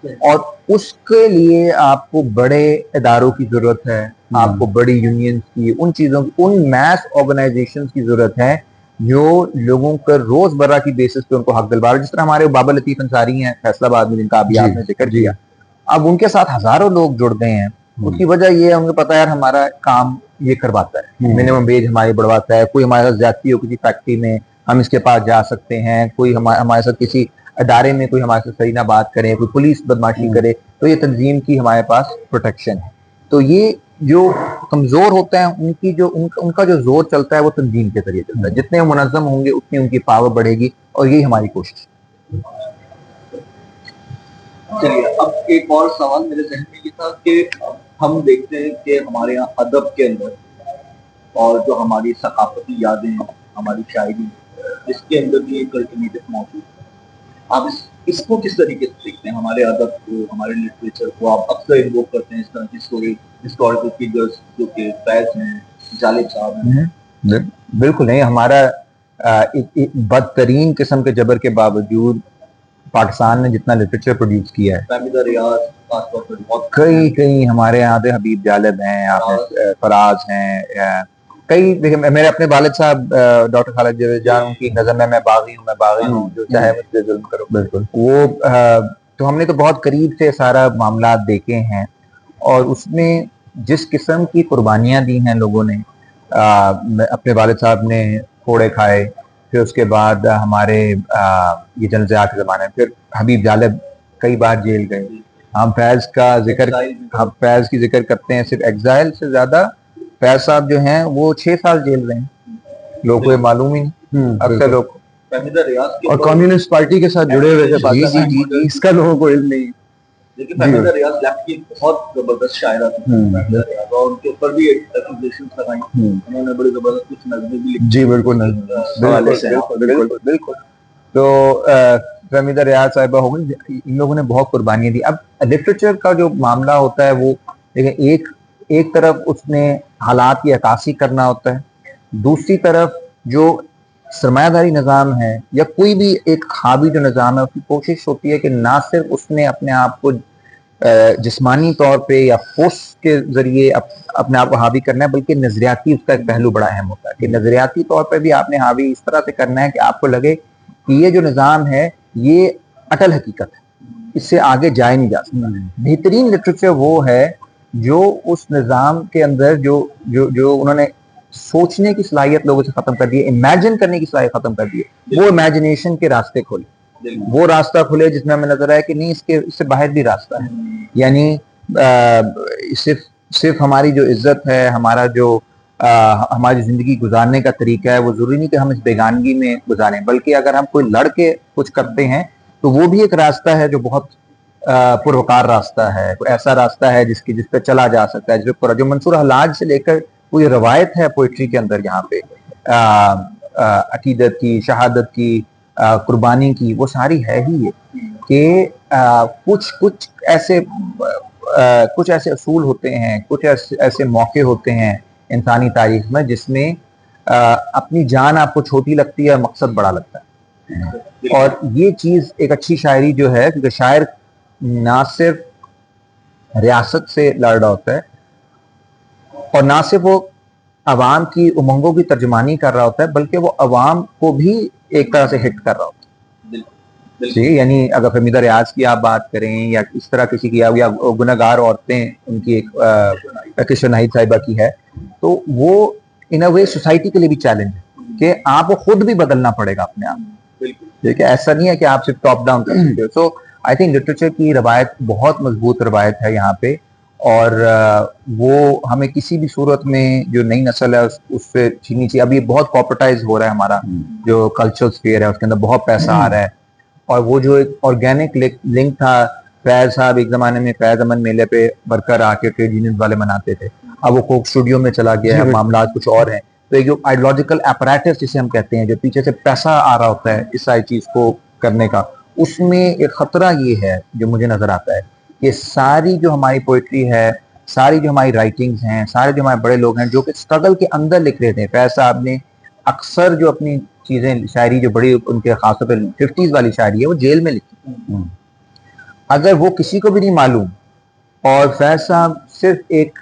है, और उसके लिए आपको बड़े इदारों की जरूरत है, आपको बड़ी यूनियंस की, उन चीजों की, उन मैस ऑर्गेनाइजेशन की जरूरत है जो लोगों का रोजमर्रा की बेसिस पे उनको हक दिलवा रहे। जिस तरह हमारे बाबा लतीफ अंसारी हैं फैसलाबाद में, जिनका अभी आपने जिक्र किया, अब उनके साथ हजारों लोग जुड़ गए हैं। उसकी वजह ये है, उनको पता है यार हमारा काम ये करवाता है, मिनिमम वेज हमारी बढ़वाता है, कोई हमारे साथ ज्यादती हो किसी फैक्ट्री में, हम इसके पास जा सकते हैं, कोई हमारे साथ किसी अदारे में कोई हमारे साथ सही ना बात करे, कोई पुलिस बदमाशी करे, तो ये तंजीम की हमारे पास प्रोटेक्शन है। तो ये जो कमजोर होता है उनकी जो उनका जो जोर चलता है वो तंजीम के जरिए चलता है। जितने वो मुनज़्ज़म होंगे उतनी उनकी पावर बढ़ेगी, और यही हमारी कोशिश है। चलिए, अब एक और सवाल मेरे जहन में ये था कि हम देखते हैं कि हमारे यहाँ अदब के अंदर और जो हमारी सकाफती यादें हैं, हमारी शायरी, इसके अंदर भी एक अल्टरनेटिव मौजूद है। आप इसको किस तरीके से देखते हैं? हमारे अदब को, हमारे लिटरेचर को आप अक्सर इन्वोक करते हैं इस तरह की हिस्टोरिकल फिगर्स जो कि फैज हैं, जालिब साहब हैं। बिल्कुल नहीं, हमारा बदतरीन किस्म के जबर के बावजूद पाकिस्तान ने जितना लिटरेचर प्रोड्यूस किया है, फहमीदा रियाज खासतौर पर बहुत कई हमारे यहाँ पे हबीब जालिब हैं, आपने फराज हैं, कई देखिए मेरे अपने वालिद साहब डॉक्टर खालिद जावेद जान, उनकी नजर में मैं बागी हूँ, जो चाहे मुझसे जुल्म करो। बिल्कुल वो तो हमने तो बहुत करीब से सारा मामला देखे हैं, और उसमें जिस किस्म की कुर्बानियां दी हैं लोगों ने, अपने वालिद साहब ने फोड़े खाए, फिर उसके बाद हमारे ये जनज़िया के ज़माने में फिर हबीब जालिब कई बार जेल गए। हम फैज़ की जिक्र करते हैं, सिर्फ एग्जाइल से ज़्यादा फैज़ साहब जो हैं वो 6 साल जेल रहे हैं, लोगों को मालूम ही नहीं, अक्सर लोग। और कम्युनिस्ट पार्टी के साथ जुड़े हुए थे, इसका लोगों को इल्म नहीं। लेकिन फहमीदा रियाज लेफ्ट की बहुत जबरदस्त शायरा थी, और उनके ऊपर भी एक्यूजेशंस लगाई, उन्होंने बड़ी जबरदस्त कुछ नज़में भी लिखी। जी बिल्कुल, बिल्कुल। तो फहमीदा रियाज साहिबा हो गई, इन लोगों ने बहुत कुर्बानियां दी। अब लिटरेचर का जो मामला होता है वो देखिए, एक तरफ उसने हालात की अक्कासी करना होता है, दूसरी तरफ जो सरमायादारी निज़ाम है या कोई भी एक हावी जो निज़ाम है, उसकी कोशिश होती है कि ना सिर्फ उसने अपने आप को जिस्मानी तौर पे या फोर्स के जरिए अपने आप को हावी करना है, बल्कि नजरियाती उसका एक पहलू बड़ा अहम होता है कि नजरियाती तौर पे भी आपने हावी इस तरह से करना है कि आपको लगे कि ये जो निज़ाम है ये अटल हकीकत है, इससे आगे जाए नहीं जा सकता। बेहतरीन लिटरेचर वो है जो उस निज़ाम के अंदर जो उन्होंने सोचने की सलाहियत लोगों से खत्म कर दी है, इमेजिन करने की सलाहियत खत्म कर दी है, वो इमेजिनेशन के रास्ते खोले, वो रास्ता खुले जिसमें हमें नजर आया कि नहीं, इससे बाहर भी रास्ता है। यानी सिर्फ हमारी जो इज्जत है, हमारा जो हमारी जिंदगी गुजारने का तरीका है, वो जरूरी नहीं कि हम इस बेगानगी में गुजारें, बल्कि अगर हम कोई लड़के कुछ करते हैं तो वो भी एक रास्ता है जो बहुत पुरवकार रास्ता है, कोई ऐसा रास्ता है जिस पे चला जा सकता है, जो मंसूर हलाज से लेकर कोई रवायत है पोइट्री के अंदर, यहाँ पे अकीदत की, शहादत की, कुर्बानी की, वो सारी है ही ये कि कुछ ऐसे असूल होते हैं, कुछ ऐसे मौके होते हैं इंसानी तारीख में जिसमें अपनी जान आपको छोटी लगती है, मकसद बड़ा लगता है। और ये चीज एक अच्छी शायरी जो है, क्योंकि शायर ना सिर्फ रियासत से लड़ रहा होता है और ना सिर्फ वो अवाम की उमंगों की तर्जुमानी कर रहा होता है, बल्कि वो अवाम को भी एक तरह से हिट कर रहा होता है। जी, यानी अगर फहमीदा रियाज की आप बात करें या इस तरह किसी की, या गुनहगार औरतें, उनकी एक किशन नाहिद साहिबा की है, तो वो इन अ वे सोसाइटी के लिए भी चैलेंज है कि आपको खुद भी बदलना पड़ेगा अपने आप। ठीक है, ऐसा नहीं है कि आप सिर्फ टॉप डाउन कर सकते हो। सो आई थिंक लिटरेचर की रवायत बहुत मजबूत रवायत है यहाँ पे, और वो हमें किसी भी सूरत में जो नई नस्ल है उससे छीननी चाहिए। अभी बहुत कॉर्पोरेटाइज हो रहा है हमारा जो कल्चरल स्फीयर है, उसके अंदर बहुत पैसा आ रहा है, और वो जो एक ऑर्गेनिक लिंक था, फैज साहब एक जमाने में फैज अमन मेले पे वर्कर आके ट्रेड यूनियन वाले मनाते थे, अब वो कोक स्टूडियो में चला गया है, मामला कुछ और है। तो एक जो आइडियोलॉजिकल अपैरेटस जिसे हम कहते हैं, जो पीछे से पैसा आ रहा होता है इस सारी चीज को करने का, उसमें एक खतरा ये है जो मुझे नजर आता है कि सारी जो हमारी पोइट्री है, सारी जो हमारी राइटिंग्स हैं, सारे जो हमारे बड़े लोग हैं जो कि स्ट्रगल के अंदर लिख रहे थे, फैज साहब ने अक्सर जो अपनी चीजें, शायरी जो बड़ी उनके खासतौर पर 50s वाली शायरी है, वो जेल में लिखी। अगर वो किसी को भी नहीं मालूम और फैज साहब सिर्फ एक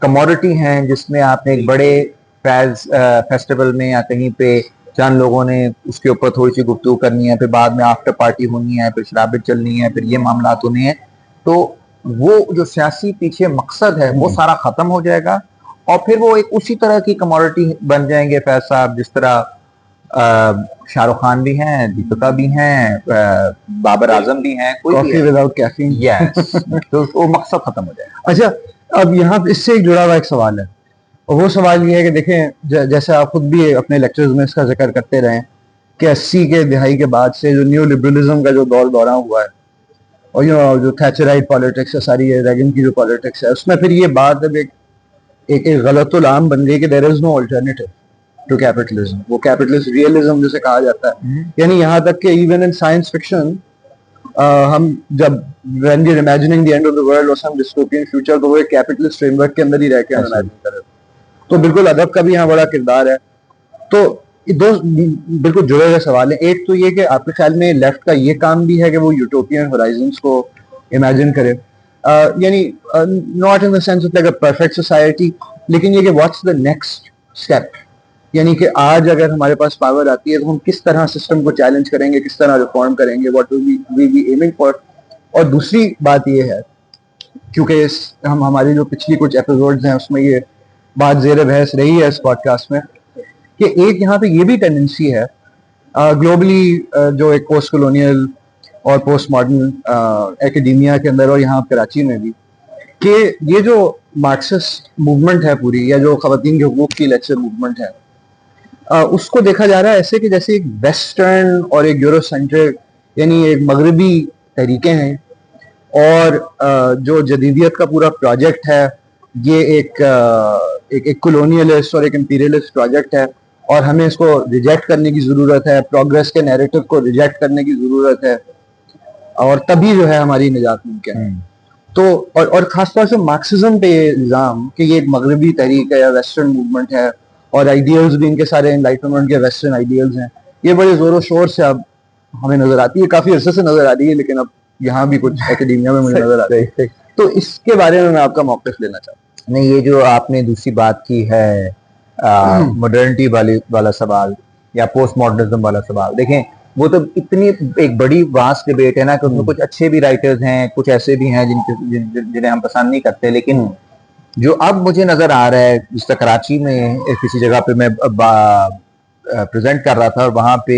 कमोडिटी हैं जिसमें आपने एक बड़े फैज फेस्टिवल में या कहीं पे चंद लोगों ने उसके ऊपर थोड़ी सी गुफ्तगू करनी है, फिर बाद में आफ्टर पार्टी होनी है, फिर शराबत चलनी है, फिर ये मामला होने हैं, तो वो जो सियासी पीछे मकसद है वो सारा खत्म हो जाएगा, और फिर वो एक उसी तरह की कमोडिटी बन जाएंगे फैज साहब जिस तरह शाहरुख खान भी हैं, दीपिका भी हैं, बाबर आजम भी हैं, कोई कॉफी भी है। Without caffeine. यस, तो वो मकसद खत्म हो जाएगा। अच्छा, अब यहाँ पे इससे एक जुड़ा हुआ एक सवाल है, और वो सवाल ये है कि देखें, जैसे आप खुद भी अपने लेक्चर्स में इसका जिक्र करते रहे कि 80 के दिहाई के बाद से जो न्यू लिबरलिज्म का जो दौरा हुआ है, और जो थैचराइट पॉलिटिक्स है सारी, ये रेगन की जो पॉलिटिक्स है, उसमें फिर ये बात अब एक गलतुल आम बन गई कि there is no alternative to capitalism. वो कैपिटलिस्ट रियलिज्म जिसे कहा जाता है, यानी यहाँ तक कि इवन इन साइंस फिक्शन हम जब when we're imagining the end of the world or some dystopian future, तो वो एक कैपिटलिस्ट फ्रेमवर्क के अंदर ही रह के हम इमेजिन कर रहे हैं। तो बिल्कुल अदब का भी यहाँ बड़ा किरदार है। तो ये दो बिल्कुल जुड़े हुए सवाल हैं। एक तो ये कि आपके ख्याल में लेफ्ट का ये काम भी है कि वो यूटोपियन होराइजन्स को इमेजिन करे, यानी not in the sense of like a perfect society, लेकिन ये कि व्हाट्स द नेक्स्ट स्टेप, यानी कि आज अगर हमारे पास पावर आती है तो हम किस तरह सिस्टम को चैलेंज करेंगे, किस तरह रिफॉर्म करेंगे, what will we be aiming for. और दूसरी बात ये है, क्योंकि हम हमारी जो पिछली कुछ एपिसोड्स हैं उसमें ये बात जेर बहस रही है इस पॉडकास्ट में, कि एक यहाँ पे ये भी टेंडेंसी है ग्लोबली, जो एक पोस्ट कॉलोनियल और पोस्ट मॉडर्न एकेडेमिया के अंदर और यहाँ कराची में भी, कि ये जो मार्क्सिस्ट मूवमेंट है पूरी, या जो खवातीन के हुकूक की लेक्चर मूवमेंट है, उसको देखा जा रहा है ऐसे कि जैसे एक वेस्टर्न और एक यूरोसेंट्रिक, यानी एक मगरबी तरीके हैं, और जो जदीदियत का पूरा प्रोजेक्ट है ये एक कॉलोनियलिस्ट और एक इंपीरियलिस्ट प्रोजेक्ट है, और हमें इसको रिजेक्ट करने की ज़रूरत है, प्रोग्रेस के नैरेटिव को रिजेक्ट करने की ज़रूरत है, और तभी जो है हमारी निजात मुमकिन है। तो और ख़ासतौर से मार्क्सिज्म पे ये इल्ज़ाम कि ये एक मगरबी तहरीक है या वेस्टर्न मूवमेंट है, और आइडियल्स भी इनके सारे एनलाइटमेंट के वेस्टर्न आइडियल्स हैं, ये बड़े ज़ोरों शोर से अब हमें नज़र आती है, काफ़ी अरसे से नज़र आ रही है, लेकिन अब यहाँ भी कुछ एकेडेमिया में मुझे नज़र आता है। तो इसके बारे में मैं आपका मौक़िफ़ लेना चाहता हूँ। नहीं, ये जो आपने दूसरी बात की है मॉडर्निटी वाला सवाल या पोस्ट मॉडर्निज्म वाला सवाल, देखें वो तो इतनी एक बड़ी वास्ट डिबेट है ना कि उसमें कुछ अच्छे भी राइटर्स हैं, कुछ ऐसे भी हैं जिन्हें हम पसंद नहीं करते, लेकिन जो अब मुझे नजर आ रहा है, जिस तरह कराची में किसी जगह पे मैं प्रेजेंट कर रहा था और वहां पे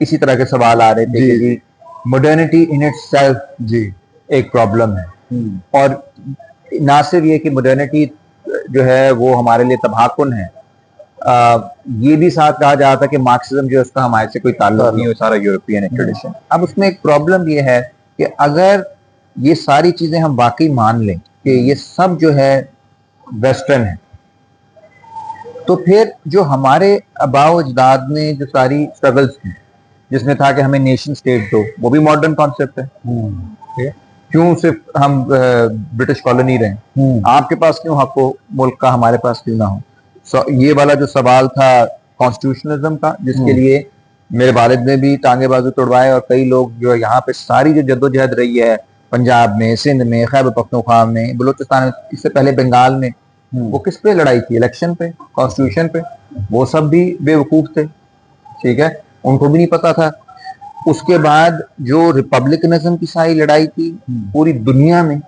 इसी तरह के सवाल आ रहे थे कि जी मॉडर्निटी इन इटसेल्फ जी एक प्रॉब्लम है, और ना सिर्फ ये कि मॉडर्निटी जो है वो हमारे लिए तबाहकुन है, ये भी साथ कहा जा रहा था कि मार्क्सिज्म जो है उसका हमारे से कोई ताल्लुक नहीं है, सारा यूरोपियन ट्रेडिशन। अब उसमें एक प्रॉब्लम ये है कि अगर ये सारी चीजें हम वाकई मान लें कि ये सब जो है वेस्टर्न है, तो फिर जो हमारे आबाओ अजदाद ने जो सारी स्ट्रगल्स थी, जिसमें था कि हमें नेशन स्टेट दो, वो भी मॉडर्न कॉन्सेप्ट है। क्यों सिर्फ हम ब्रिटिश कॉलोनी रहे, आपके पास क्यों हक हो मुल्क का, हमारे पास क्यों ना हो। ये वाला जो सवाल था कॉन्स्टिट्यूशनलिज्म का, जिसके लिए मेरे वालिद ने भी टांगे बाजू तोड़वाए, और कई लोग जो यहाँ पे सारी जो जद्दोजहद रही है पंजाब में, सिंध में, खैबर पख्तूनख्वा में, बलूचिस्तान में, इससे पहले बंगाल में, वो किस पे लड़ाई थी? इलेक्शन पे, कॉन्स्टिट्यूशन पे। वो सब भी बेवकूफ थे, ठीक है, उनको भी नहीं पता था। उसके बाद जो रिपब्लिकनिज्म की सारी लड़ाई थी पूरी दुनिया में,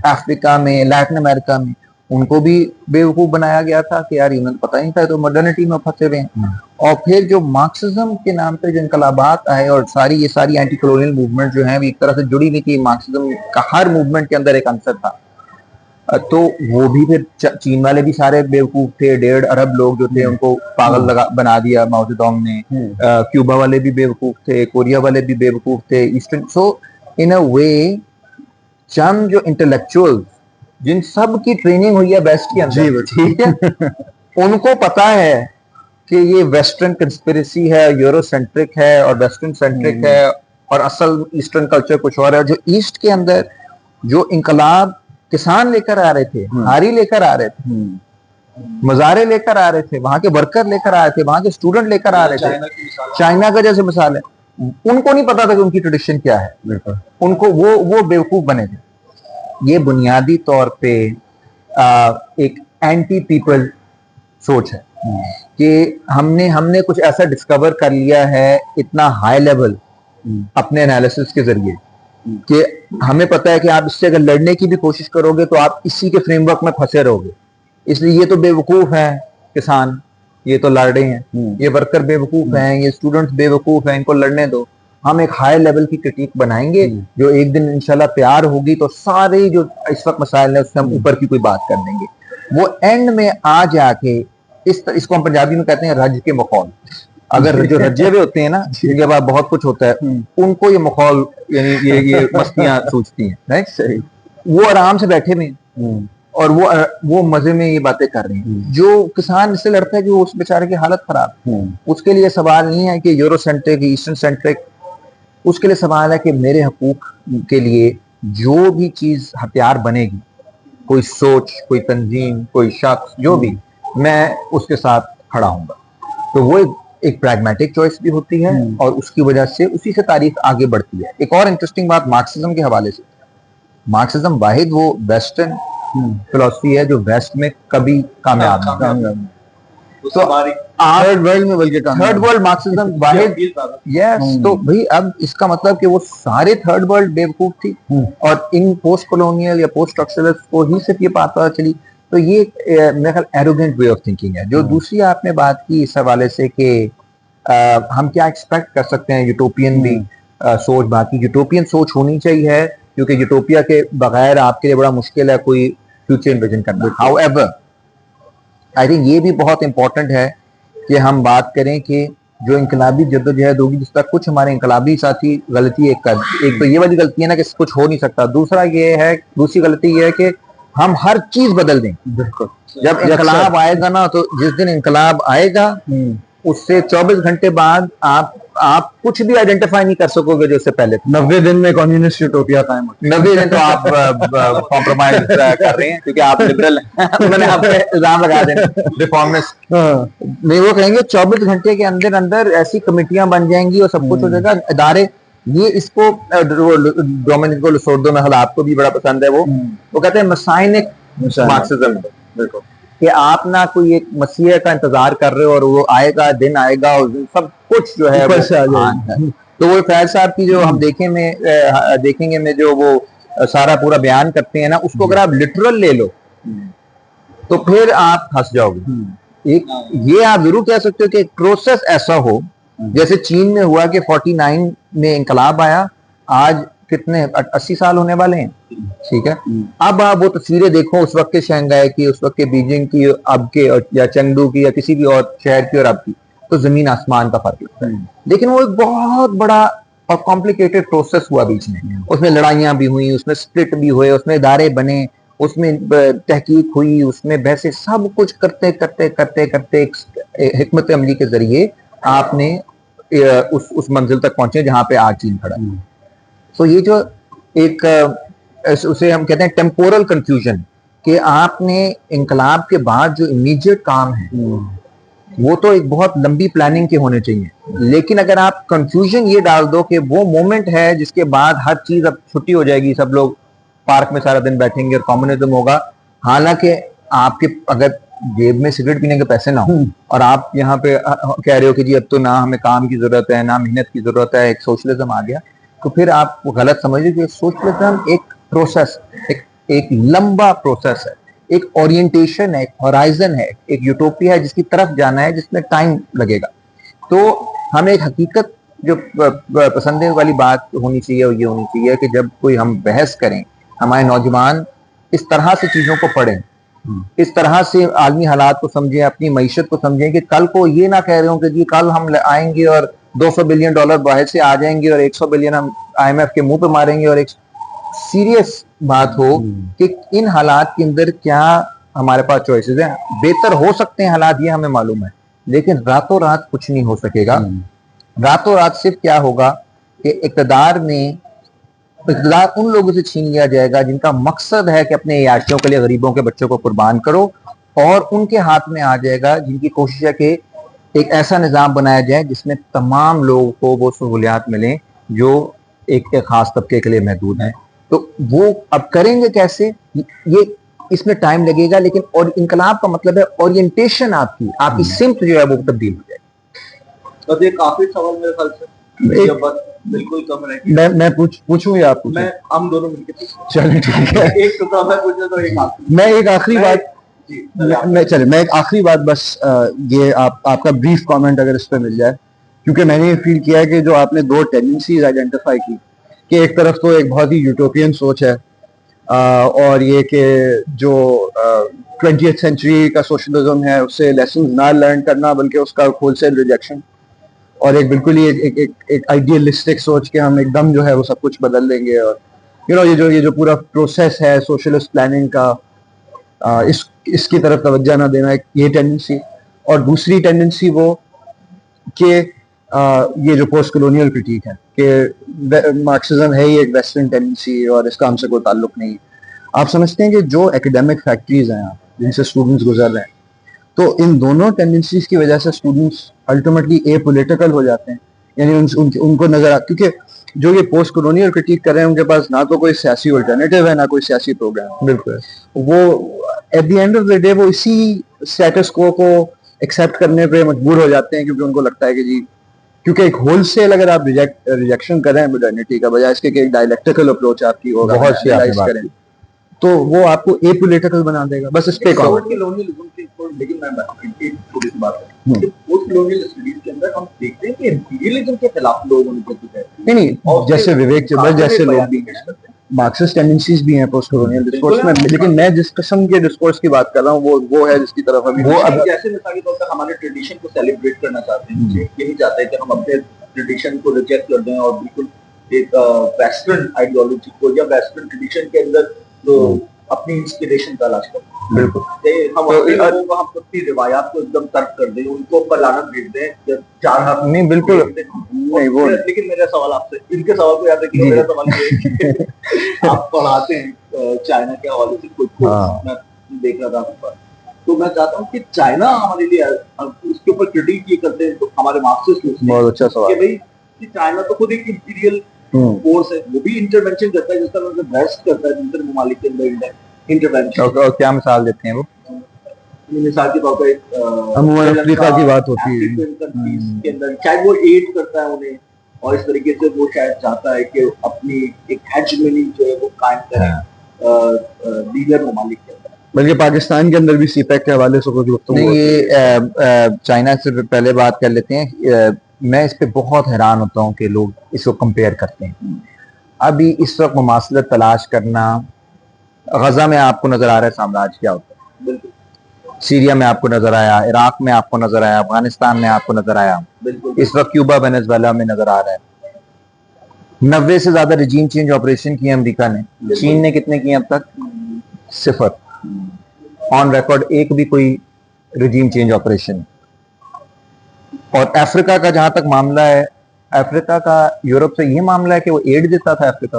अफ्रीका में, लैटिन अमेरिका में, उनको भी बेवकूफ बनाया गया था कि यार इन्हें पता नहीं था, तो मॉडर्निटी में फंसे हुए हैं। और फिर जो मार्क्सिज्म के नाम पे जो इनकलाबात आए, और ये सारी एंटी कॉलोनियल मूवमेंट जो है एक तरह से जुड़ी हुई थी, मार्क्सिज्म का हर मूवमेंट के अंदर एक अंसर था, तो वो भी फिर चीन वाले भी सारे बेवकूफ थे, 1.5 अरब लोग जो थे उनको पागल बना दिया माओ जेडोंग ने, क्यूबा वाले भी बेवकूफ थे, कोरिया वाले भी बेवकूफ थे, ईस्टर्न। सो इन अ वे चंद जो इंटेलेक्चुअल जिन सब की ट्रेनिंग हुई है वेस्ट के अंदर, ठीक है, उनको पता है कि ये वेस्टर्न कंस्पिरेसी है, यूरोसेंट्रिक है और वेस्टर्न सेंट्रिक है, और असल ईस्टर्न कल्चर कुछ और है। जो ईस्ट के अंदर जो इंकलाब किसान लेकर आ रहे थे, हारी लेकर आ रहे थे, मजारे लेकर आ रहे थे, वहां के वर्कर लेकर आ रहे थे, वहां के स्टूडेंट लेकर आ रहे थे, चाइना का जैसे मिसाल है, उनको नहीं पता था कि उनकी ट्रेडिशन क्या है, उनको वो बेवकूफ बने थे। ये बुनियादी तौर पे एक एंटी पीपल सोच है कि हमने कुछ ऐसा डिस्कवर कर लिया है इतना हाई लेवल अपने एनालिसिस के जरिए कि हमें पता है कि आप इससे अगर लड़ने की भी कोशिश करोगे तो आप इसी के फ्रेमवर्क में फंसे रहोगे, इसलिए ये तो बेवकूफ है किसान, ये तो लड़ रहे हैं, ये वर्कर बेवकूफ हैं, ये स्टूडेंट्स बेवकूफ हैं, इनको लड़ने दो। हम एक हाई लेवल की क्रिटिक बनाएंगे, जो एक दिन इंशाल्लाह तैयार होगी तो सारे जो इस वक्त मसाइल है उससे हम ऊपर की कोई बात कर देंगे। वो एंड में आ जाके इसको हम पंजाबी में कहते हैं रज के मखौल। अगर जो रजे हुए होते हैं ना, जिनके बाद बहुत कुछ होता है, उनको ये मखौल यानी ये मस्तियां सूझती हैं, राइट? सही। वो आराम से बैठे में और वो मजे में ये बातें कर रहे हैं। जो किसान इससे लड़ता है कि वो उस बेचारे की हालत खराब, उसके लिए सवाल नहीं है कि यूरो सेंट्रिक ईस्टर्न सेंट्रिक, उसके लिए सवाल है कि मेरे हकूक के लिए जो भी चीज हथियार बनेगी, कोई सोच, कोई तंजीम, कोई शख्स, जो भी, मैं उसके साथ खड़ा हूंगा। तो वो एक प्रैग्मेटिक चॉइस भी होती है और उसकी वजह से उसी से तारीख आगे बढ़ती है। एक और इंटरेस्टिंग बात मार्क्सिज्म के हवाले से, मार्क्सिज्म वाहिद वो वेस्टर्न फिलॉसफी है जो वेस्ट में कभी कामयाब नहीं। तो थर्ड वर्ल्ड में, बल्कि थर्ड वर्ल्ड मार्क्सिज्म वाहिद, यस। तो भाई अब इसका मतलब कि वो सारे थर्ड वर्ल्ड बेवकूफ थी और इन पोस्ट कॉलोनियल या पोस्ट स्ट्रक्चरलिस्ट को ही सिर्फ ये बात पता चली। तो ये मेरे ख्याल एरोगेंट वे ऑफ थिंकिंग है। जो दूसरी आपने बात की इस हवाले से कि हम क्या एक्सपेक्ट कर सकते हैं, यूटोपियन भी सोच, बाकी यूटोपियन सोच होनी चाहिए, क्योंकि यूटोपिया के बगैर आपके लिए बड़ा मुश्किल है कोई फ्यूचर इन्विजन करना। हाउएवर आई थिंक ये भी बहुत इंपॉर्टेंट है कि हम बात करें कि जो इनकलाबी जद्दोजहद होगी, जिस तरह कुछ हमारे इनकलाबी साथी गलती एक तो ये वाली गलती है ना कि कुछ हो नहीं सकता। दूसरी गलती ये है कि हम हर चीज बदल दें। बिल्कुल, जब इनकलाब आएगा ना, तो जिस दिन इनकलाब आएगा उससे 24 घंटे बाद आप कुछ भी आइडेंटिफाई नहीं कर सकोगे जो उससे पहले था। 90 दिन में कम्युनिस्ट यूटोपिया कायम होती है। 90 दिन तो आप कॉम्प्रोमाइज कर रहे हैं क्योंकि आप लिबरल हैं। मैंने आप पे इल्जाम लगा देना रिफॉर्मिस्ट। नहीं, वो कहेंगे 24 घंटे के अंदर अंदर ऐसी कमेटियां बन जाएंगी और सब कुछ हो जाएगा। इदारे ये इसको डोमिनिको लोसोर्दो में आपको भी बड़ा पसंद है, वो कहते हैं मसाइनिक मार्क्सिज्म। देखो कि आप ना कोई एक मसीह का इंतजार कर रहे हो और वो आएगा, दिन आएगा और सब कुछ जो है वो से आ जाएगा। तो वो फैज साहब की जो हम देखेंगे में जो वो सारा पूरा बयान करते हैं ना, उसको अगर आप लिटरल ले लो तो फिर आप फंस जाओगे। एक ये आप जरूर कह सकते हो कि एक प्रोसेस ऐसा हो जैसे चीन में हुआ कि 49 में इंकलाब आया, आज कितने 80 साल होने वाले हैं, ठीक है। अब आप वो तस्वीरें देखो उस वक्त के शंघाई की, उस वक्त के बीजिंग की, अब के या चेंगडू की या किसी भी और शहर की और अब की, तो जमीन आसमान का फर्क लगता है। लेकिन वो एक बहुत बड़ा और कॉम्प्लिकेटेड प्रोसेस हुआ बीच में। उसमें लड़ाइयां भी हुई, उसमें स्प्लिट भी हुए, उसमें इदारे बने, उसमें तहकीक हुई, उसमें बहसे, सब कुछ करते करते करते करते हिकमत अमली के जरिए आपने उस मंजिल तक पहुंचे जहां पे आज चीन खड़ा है। तो ये जो एक उसे हम कहते हैं टेम्पोरल कंफ्यूजन, कि आपने इंकलाब के बाद जो इमीडिएट काम है वो तो एक बहुत लंबी प्लानिंग के होने चाहिए, लेकिन अगर आप कंफ्यूजन ये डाल दो कि वो मोमेंट है जिसके बाद हर चीज अब छुट्टी हो जाएगी, सब लोग पार्क में सारा दिन बैठेंगे और कम्युनिज्म होगा, हालांकि आपके अगर जेब में सिगरेट पीने के पैसे ना हो और आप यहाँ पे कह रहे हो कि जी अब तो ना हमें काम की जरूरत है ना मेहनत की जरूरत है, एक सोशलिज्म आ गया, तो फिर आप गलत समझिए कि सोशलिज्म एक प्रोसेस, एक लंबा प्रोसेस है, एक ओरिएंटेशन है, एक होराइजन है, एक यूटोपिया है जिसकी तरफ जाना है, जिसमें टाइम लगेगा। तो हमें एक हकीकत जो पसंद वाली बात होनी चाहिए और ये होनी चाहिए कि जब कोई हम बहस करें, हमारे नौजवान इस तरह से चीजों को पढ़ें, इस तरह से आलमी हालात को समझें, अपनी मईशत को समझें, कि कल को ये ना कह रहे हो कि जी कल हम आएंगे और $200 बिलियन बाहर से आ जाएंगे और 100 बिलियन हम IMF के मुंह पे मारेंगे, और एक सीरियस बात हो कि इन हालात के अंदर क्या हमारे पास चॉइसेस हैं। बेहतर हो सकते हैं हालात, ये हमें मालूम है, लेकिन रातों रात कुछ नहीं हो सकेगा। रातों रात सिर्फ क्या होगा कि इक़्तिदार उन लोगों से छीन लिया जाएगा जिनका मकसद है कि अपने याशियों के लिए गरीबों के बच्चों को कुर्बान करो, और उनके हाथ में आ जाएगा जिनकी कोशिश है कि एक ऐसा निज़ाम बनाया जाए जिसमें तमाम लोगों को वो सहूलियात मिलें जो एक खास तबके के लिए महदूद हैं। तो वो अब करेंगे कैसे, ये इसमें टाइम लगेगा, लेकिन और इनकलाब का मतलब है ओरिएंटेशन, आपकी सिमत जो है वो तब्दील हो जाएगी। तो ये काफी सवाल मेरे ख्याल से बिल्कुल कम रहे। मैं पूछूं या आप मैं हम दोनों मिलकर चलिए ठीक है। एक तो मैं पूछा तो एक मैं एक आखिरी बात मैं एक आखिरी बात बस ये आपका ब्रीफ कमेंट अगर इस पे मिल जाए, क्योंकि मैंने ये फील किया है कि जो आपने दो टेंडेंसीज आइडेंटिफाई की कि एक तरफ तो एक बहुत ही यूटोपियन सोच है और ये कि जो 20th सेंचुरी का सोशलिज्म है उससे लेसन ना लर्न करना बल्कि उसका होलसेल रिजेक्शन, और एक बिल्कुल ही एक आइडियलिस्टिक सोच के हम एकदम जो है वो सब कुछ बदल देंगे, और ये जो पूरा प्रोसेस है सोशलिस्ट प्लानिंग का इसकी तरफ तवज्जो ना देना, ये टेंडेंसी। और दूसरी टेंडेंसी वो कि ये जो पोस्ट कॉलोनियल क्रिटिक है कि मार्क्सिज्म है ही एक वेस्टर्न टेंडेंसी और इसका हमसे कोई ताल्लुक नहीं। आप समझते हैं कि जो एकेडमिक फैक्ट्रीज हैं जिनसे स्टूडेंट्स गुजर रहे हैं, तो इन दोनों टेंडेंसीज की वजह से स्टूडेंट्स अल्टीमेटली एपॉलिटिकल हो जाते हैं, यानी उनको नजर क्योंकि जो ये पोस्ट कॉलोनियल क्रिटिक कर रहे हैं उनके पास ना तो कोई सियासी अल्टरनेटिव है ना कोई सियासी प्रोग्राम। बिल्कुल, वो at the end of the day वो इसी स्टेटस को एक्सेप्ट करने पे मजबूर हो जाते हैं, क्योंकि उनको लगता है कि जी, क्योंकि एक होलसेल अगर आप रिजेक्शन कर रहे हैं मॉडर्निटी का, बजाय इसके कि एक डायलेक्टिकल अप्रोच आपकी होगा, बहुत एनालाइज करें, तो वो आपको एपॉलिटिकल बना देगा। बस इस पे लेकिन मैं एक छोटी सी बात है कि पोस्ट कॉलोनियल स्टडीज के अंदर हम देखते हैं कि इंपीरियलिज्म के खिलाफ लोग उनके कुछ नहीं, जैसे विवेक चंद्र जैसे लोग भी मार्क्सिस्ट टेंडेंसीज भी हैं पोस्ट कॉलोनियल डिस्कोर्स में, लेकिन मैं जिस किस्म के डिस्कोर्स की बात कर रहा हूँ वो है जिसकी तरफ अभी वो जैसे मिसाल के तौर पर हमारे ट्रेडिशन को सेलिब्रेट करना चाहते हैं, यही चाहते हैं कि हम अपने ट्रेडिशन को रिजेक्ट कर दें और बिल्कुल एक वेस्टर्न आइडियोलॉजी को या वेस्टर्न ट्रेडिशन के अंदर तो अपनी इंस्पिरेशन तलाश करें। बिल्कुल, हम अपने लोगों को हम अपनी रिवायात को एकदम तर्क कर दें, उनको पलाना भेज दें, चार हाथ नहीं, बिल्कुल नहीं वो। लेकिन मेरा सवाल आपसे, इनके सवाल को याद रखिए, मेरा सवाल ये है कि आप पढ़ाते हैं चाइना के हवाले से कुछ मैं देख रहा था आपके पास, तो मैं चाहता हूँ कि चाइना हमारे लिए उसके ऊपर क्रिटिक ये करते हैं तो हमारे मार्क्सिस्ट बहुत अच्छा सवाल कि भाई कि चाइना तो खुद एक इंपीरियल फोर्स है, वो भी इंटरवेंशन करता है जिस तरह से वेस्ट करता है दूसरे ममालिक के अंदर इंटरवेंशन। और क्या मिसाल देते हैं वो? मिसाल के तौर पर अमूमन अफ्रीका की बात होती है के अंदर शायद वो एड करता है उन्हें, और इस तरीके से वो शायद चाहता है कि अपनी एक हेजेमनी जो है वो कायम करें दीगर ममालिक के अंदर। बल्कि पाकिस्तान के अंदर भी सीपैक के हवाले से कुछ लोग नहीं, ये चाइना से पहले बात कर लेते हैं। मैं इस पे बहुत हैरान होता हूँ कि लोग इसको कंपेयर करते हैं। अभी इस वक्त मुमासलत तलाश करना, गजा में आपको नजर आ रहा है साम्राज्य क्या होता है, सीरिया में आपको नजर आया, इराक में आपको नजर आया, अफगानिस्तान में आपको नजर आया, इस वक्त क्यूबा वेनेजुएला में नजर आ रहा है। 90 से ज्यादा रिजीम चेंज ऑपरेशन किए अमेरिका ने, चीन ने कितने किए अब तक? 0 ऑन रिकॉर्ड, एक भी कोई रिजीम चेंज ऑपरेशन। और अफ्रीका का जहां तक मामला है, अफ्रीका का यूरोप से ये मामला है कि वो एड देता था अफ्रीका।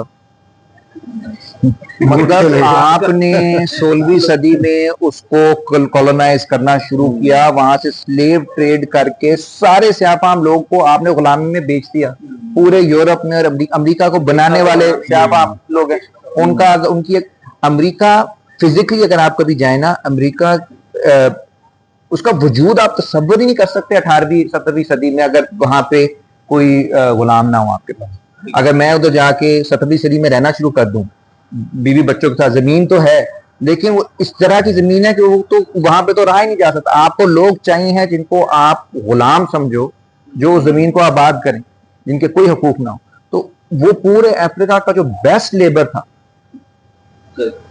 मतलब आपने 16वीं सदी में उसको कॉलोनाइज करना शुरू किया, वहां से स्लेव ट्रेड करके सारे स्याफाम लोग को आपने गुलामी में बेच दिया। पूरे यूरोप में और अमेरिका को बनाने वाले स्याफाम लोग हैं, उनकी अमेरिका फिजिकली अगर आप कभी जाए ना, अमेरिका उसका वजूद आप तसव्वुर ही नहीं कर सकते 18वीं 17वीं सदी में, अगर वहां पे कोई गुलाम ना हो आपके पास। अगर मैं उधर जाके 17वीं सदी में रहना शुरू कर दूं बीवी बच्चों के साथ, जमीन तो है लेकिन वो इस तरह की जमीन है कि वो तो वहां पे तो रहा ही नहीं जा सकता। आपको लोग चाहिए हैं जिनको आप गुलाम समझो, जो जमीन को आबाद करें, जिनके कोई हकूक ना हो। तो वो पूरे अफ्रीका का जो बेस्ट लेबर था,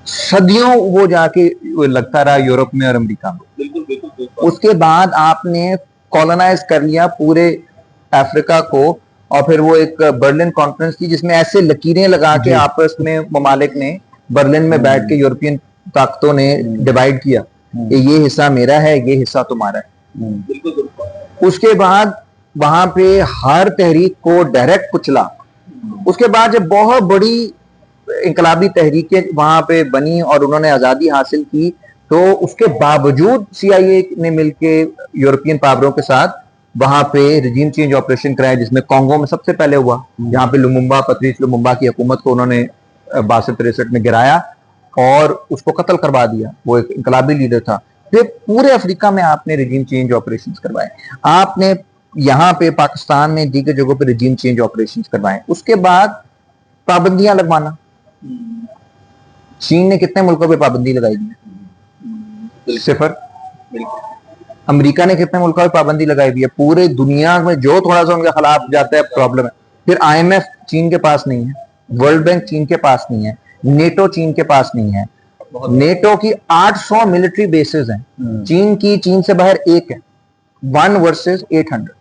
सदियों वो जाके लगता रहा यूरोप में और अमेरिका में। उसके बाद आपने कॉलोनाइज कर लिया पूरे अफ्रीका को, और फिर वो एक बर्लिन कॉन्फ्रेंस थी जिसमें ऐसे लकीरें लगा के आपस में ममालिक ने बर्लिन में बैठ के यूरोपियन ताकतों ने डिवाइड किया कि ये हिस्सा मेरा है, ये हिस्सा तुम्हारा है। उसके बाद वहां पे हर तहरीक को डायरेक्ट कुचला। उसके बाद जब बहुत बड़ी इनकलाबी तहरीकें वहां पे बनी और उन्होंने आजादी हासिल की, तो उसके बावजूद CIA ने मिलके यूरोपियन पावरों के साथ वहां पे रिजीम चेंज ऑपरेशन कराया, जिसमें कांगो में सबसे पहले हुआ, जहां पे लुमुम्बा, पत्रीस लुमुम्बा की हुकूमत को उन्होंने 62-63 में गिराया और उसको कत्ल करवा दिया। वो एक इनकलाबी लीडर था। फिर पूरे अफ्रीका में आपने रिजीम चेंज ऑपरेशन करवाए, आपने यहाँ पे पाकिस्तान में दीगर जगहों पे रिजीम चेंज ऑपरेशन करवाए। उसके बाद पाबंदियां लगवाना, चीन ने कितने मुल्कों पे पाबंदी लगाई है? सिफर। बिल्कुल अमेरिका ने कितने मुल्कों पर पाबंदी लगाई हुई है, पूरे दुनिया में जो थोड़ा सा उनके खिलाफ जाता है प्रॉब्लम है। फिर आईएमएफ चीन के पास नहीं है, वर्ल्ड बैंक चीन के पास नहीं है, नेटो चीन के पास नहीं है। नेटो की 800 मिलिट्री बेसेस हैं, चीन से बाहर एक है, 1 वर्सेस 800।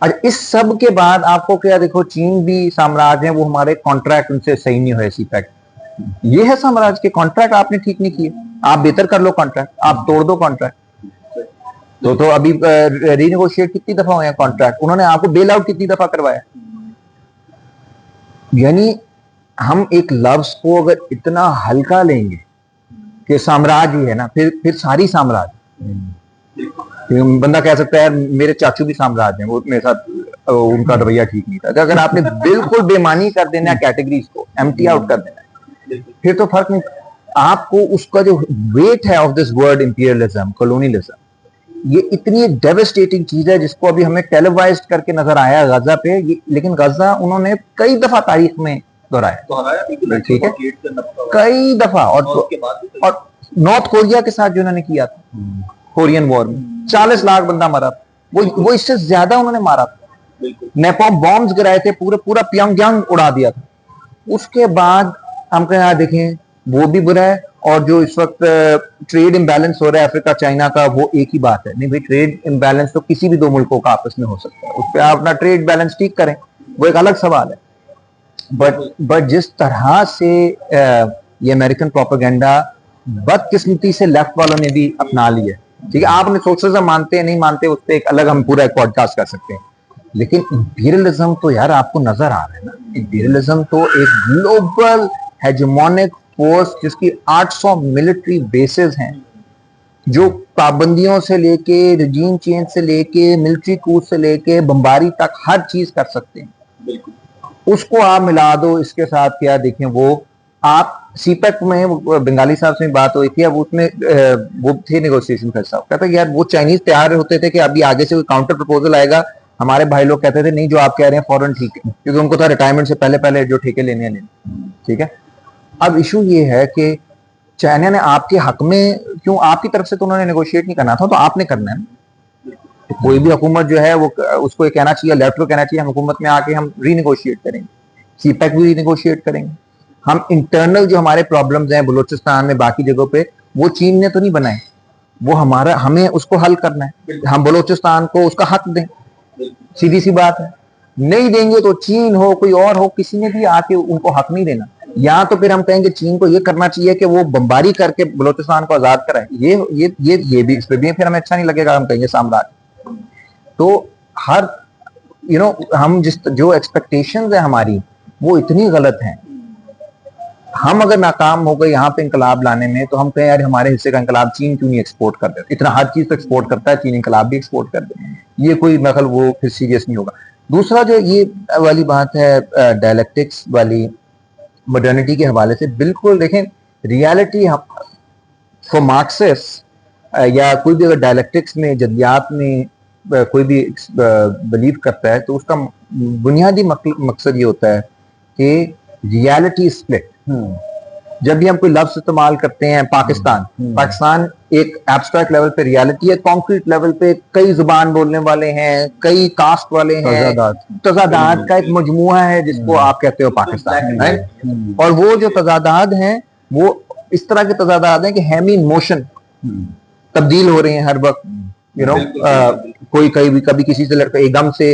और इस सब के बाद आपको क्या, देखो चीन भी साम्राज्य है, वो हमारे कॉन्ट्रैक्ट उनसे सही नहीं हुए सीपैक। ये है साम्राज्य के कॉन्ट्रैक्ट आपने ठीक नहीं किए, आप बेहतर कर लो कॉन्ट्रैक्ट, आप तोड़ दो कॉन्ट्रैक्ट। तो अभी रीनेगोशिएट कितनी दफा हुए हैं कॉन्ट्रैक्ट, उन्होंने आपको बेल आउट कितनी दफा करवाया। यानी हम एक लफ्ज को अगर इतना हल्का लेंगे कि साम्राज्य है ना, फिर सारी साम्राज्य। बंदा कह सकता है मेरे चाचू भी साम्राज्य हैं, वो मेरे साथ उनका रवैया ठीक नहीं था। अगर आपने बिल्कुल बेमानी कर देना है, कैटेगरीज को एम्प्टी आउट कर देना है, फिर तो फर्क नहीं। आपको उसका जो वेट है of this word imperialism, colonialism, ये इतनी एक डेवास्टेटिंग चीज है जिसको अभी हमें टेलीवाइज करके नजर आया गजा पे। लेकिन गजा उन्होंने कई दफा तारीख में दोहराया, ठीक है, कई दफा। और नॉर्थ कोरिया के साथ जो उन्होंने किया था, कोरियन वॉर में 40 लाख बंदा मारा था, वो इससे ज्यादा उन्होंने मारा था। नेपॉम बॉम्ब्स गिराए थे, पूरा प्योंगयांग उड़ा दिया था। उसके बाद हम कहें देखें वो भी बुरा है, और जो इस वक्त ट्रेड इम्बैलेंस हो रहा है अफ्रीका चाइना का, वो एक ही बात है। नहीं भाई, ट्रेड इम्बैलेंस तो किसी भी दो मुल्कों का आपस में हो सकता है, उस पर आप अपना ट्रेड बैलेंस ठीक करें, वो एक अलग सवाल है। बट जिस तरह से ये अमेरिकन प्रोपेगेंडा बदकिस्मती से लेफ्ट वालों ने भी अपना लिया, ठीक है, आपने सोशलिज्म मानते हैं नहीं मानते, उस पर एक अलग हम पूरा एक पॉडकास्ट कर सकते हैं। लेकिन इंपीरियलिज्म तो यार आपको नजर आ रहा है ना, इंपीरियलिज्म तो एक ग्लोबल हेजेमोनिक फोर्स जिसकी 800 मिलिट्री बेसेस हैं, जो पाबंदियों से लेके रिजीम चेंज से लेके मिलिट्री कूच से लेके बमबारी तक हर चीज कर सकते हैं। उसको आप मिला दो इसके साथ, क्या देखें वो आप सीपेक में बंगाली साहब से बात हुई थी, अब उसमें वो थे नेगोशिएशन कर साहब, कहते यार वो चाइनीज तैयार होते थे कि अभी आगे से कोई काउंटर प्रपोजल आएगा। हमारे भाई लोग कहते थे नहीं, जो आप कह रहे हैं फौरन ठीक है, क्योंकि उनको था रिटायरमेंट से पहले जो ठेके लेने, ठीक है। अब इशू ये है कि चाइना ने आपके हक में, क्यों आपकी तरफ से तो उन्होंने नेगोशिएट नहीं करना था, तो आपने करना है। तो कोई भी हुकूमत जो है वो उसको ये कहना चाहिए, लेफ्ट को कहना चाहिए हम हुकूमत में आके हम रीनेगोशिएट करेंगे, सीपैक भी रीनेगोशिएट करेंगे। हम इंटरनल जो हमारे प्रॉब्लम्स हैं बलूचिस्तान में, बाकी जगहों पे, वो चीन ने तो नहीं बनाए, वो हमें उसको हल करना है। हम बलूचिस्तान को उसका हक दें, सीधी सी बात है। नहीं देंगे तो चीन हो कोई और हो, किसी ने भी आके उनको हक नहीं देना। या तो फिर हम कहेंगे चीन को ये करना चाहिए कि वो बमबारी करके बलूचिस्तान को आजाद कराए, ये भी इस पे भी फिर हमें अच्छा नहीं लगेगा, हम कहेंगे साम्राज्य। तो हर हम जो एक्सपेक्टेशंस है हमारी, वो इतनी गलत हैं। हम अगर नाकाम हो गए यहाँ पे इंकलाब लाने में, तो हम कहें यार हमारे हिस्से का इंकलाब चीन क्यों नहीं एक्सपोर्ट कर दे, इतना हर चीज तो एक्सपोर्ट करता है, चीन इंकलाब भी एक्सपोर्ट कर दे, ये कोई नकल वो फिर सीरियस नहीं होगा। दूसरा जो ये वाली बात है डायलेक्टिक्स वाली, मॉडर्निटी के हवाले से, बिल्कुल देखें रियलिटी फॉर मार्क्सिस्ट या कोई भी अगर डायलेक्टिक्स में, जदियात में कोई भी बिलीव करता है, तो उसका बुनियादी मकसद ये होता है कि रियलिटी स्प्लिट। जब भी हम कोई लफ्ज इस्तेमाल करते हैं, पाकिस्तान एक एब्स्ट्रैक्ट लेवल पे रियलिटी है, कॉन्क्रीट लेवल पे कई जुबान बोलने वाले हैं, कई कास्ट वाले हैं, तजादात का एक मजमुआ है जिसको आप कहते हो पाकिस्तान, राइट। और वो जो तजादात हैं वो इस तरह के तजादात हैं कि हैमी इन मोशन, तब्दील हो रहे हैं हर वक्त। कोई कभी किसी से लड़का एकदम से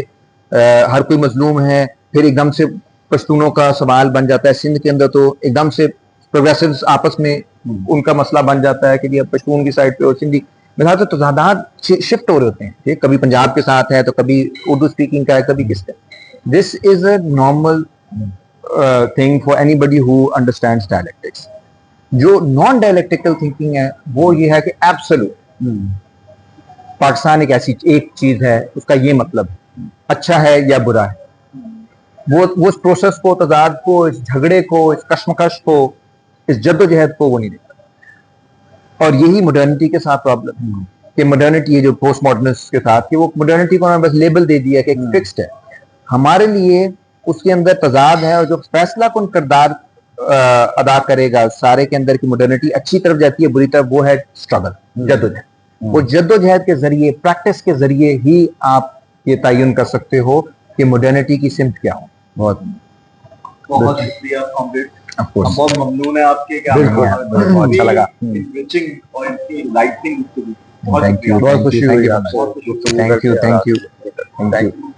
हर कोई मजलूम है, फिर एकदम से पश्तूनों का सवाल बन जाता है। सिंध के अंदर तो एकदम से प्रोग्रेसिव आपस में उनका मसला बन जाता है कि अब पश्तून की साइड पे और सिंधी, मेरा तो तजादात शिफ्ट हो रहे होते हैं, ठीक, कभी पंजाब के साथ है तो कभी उर्दू स्पीकिंग का है, कभी किसका। This is a normal thing for anybody who understands dialectics. जो नॉन डायलेक्टिकल थिंकिंग है वो ये है कि एब्सोल्यूट पाकिस्तान एक ऐसी एक चीज है, उसका ये मतलब अच्छा है या बुरा है, वो इस प्रोसेस को, तजाद को, इस झगड़े को, इस कश्मकश को, इस जद्दोजहद को वो नहीं देखता। और यही मॉडर्निटी के साथ प्रॉब्लम है कि मॉडर्निटी, ये जो पोस्ट मॉडर्निस्ट के साथ, कि वो मॉडर्निटी को बस लेबल दे दिया कि फिक्स्ड है। हमारे लिए उसके अंदर तजाद है, और जो फैसला कुन किरदार अदा करेगा, सारे के अंदर की मॉडर्निटी अच्छी तरफ जाती है, बुरी तरफ, वो है स्ट्रगल, जद्दोजहद। वो जद्दोजहद के जरिए, प्रैक्टिस के जरिए ही आप ये तयन कर सकते हो कि मॉडर्निटी की सिमत क्या हो। बहुत शुक्रिया कॉमरेड, ऑफ कोर्स, हम बहुत ममनून है आपके कि बिल्कुल, बहुत अच्छा लगा। enriching और इतनी लाइटनिंग। थैंक यू, बहुत खुशी हुई थैंक यू, थैंक यू।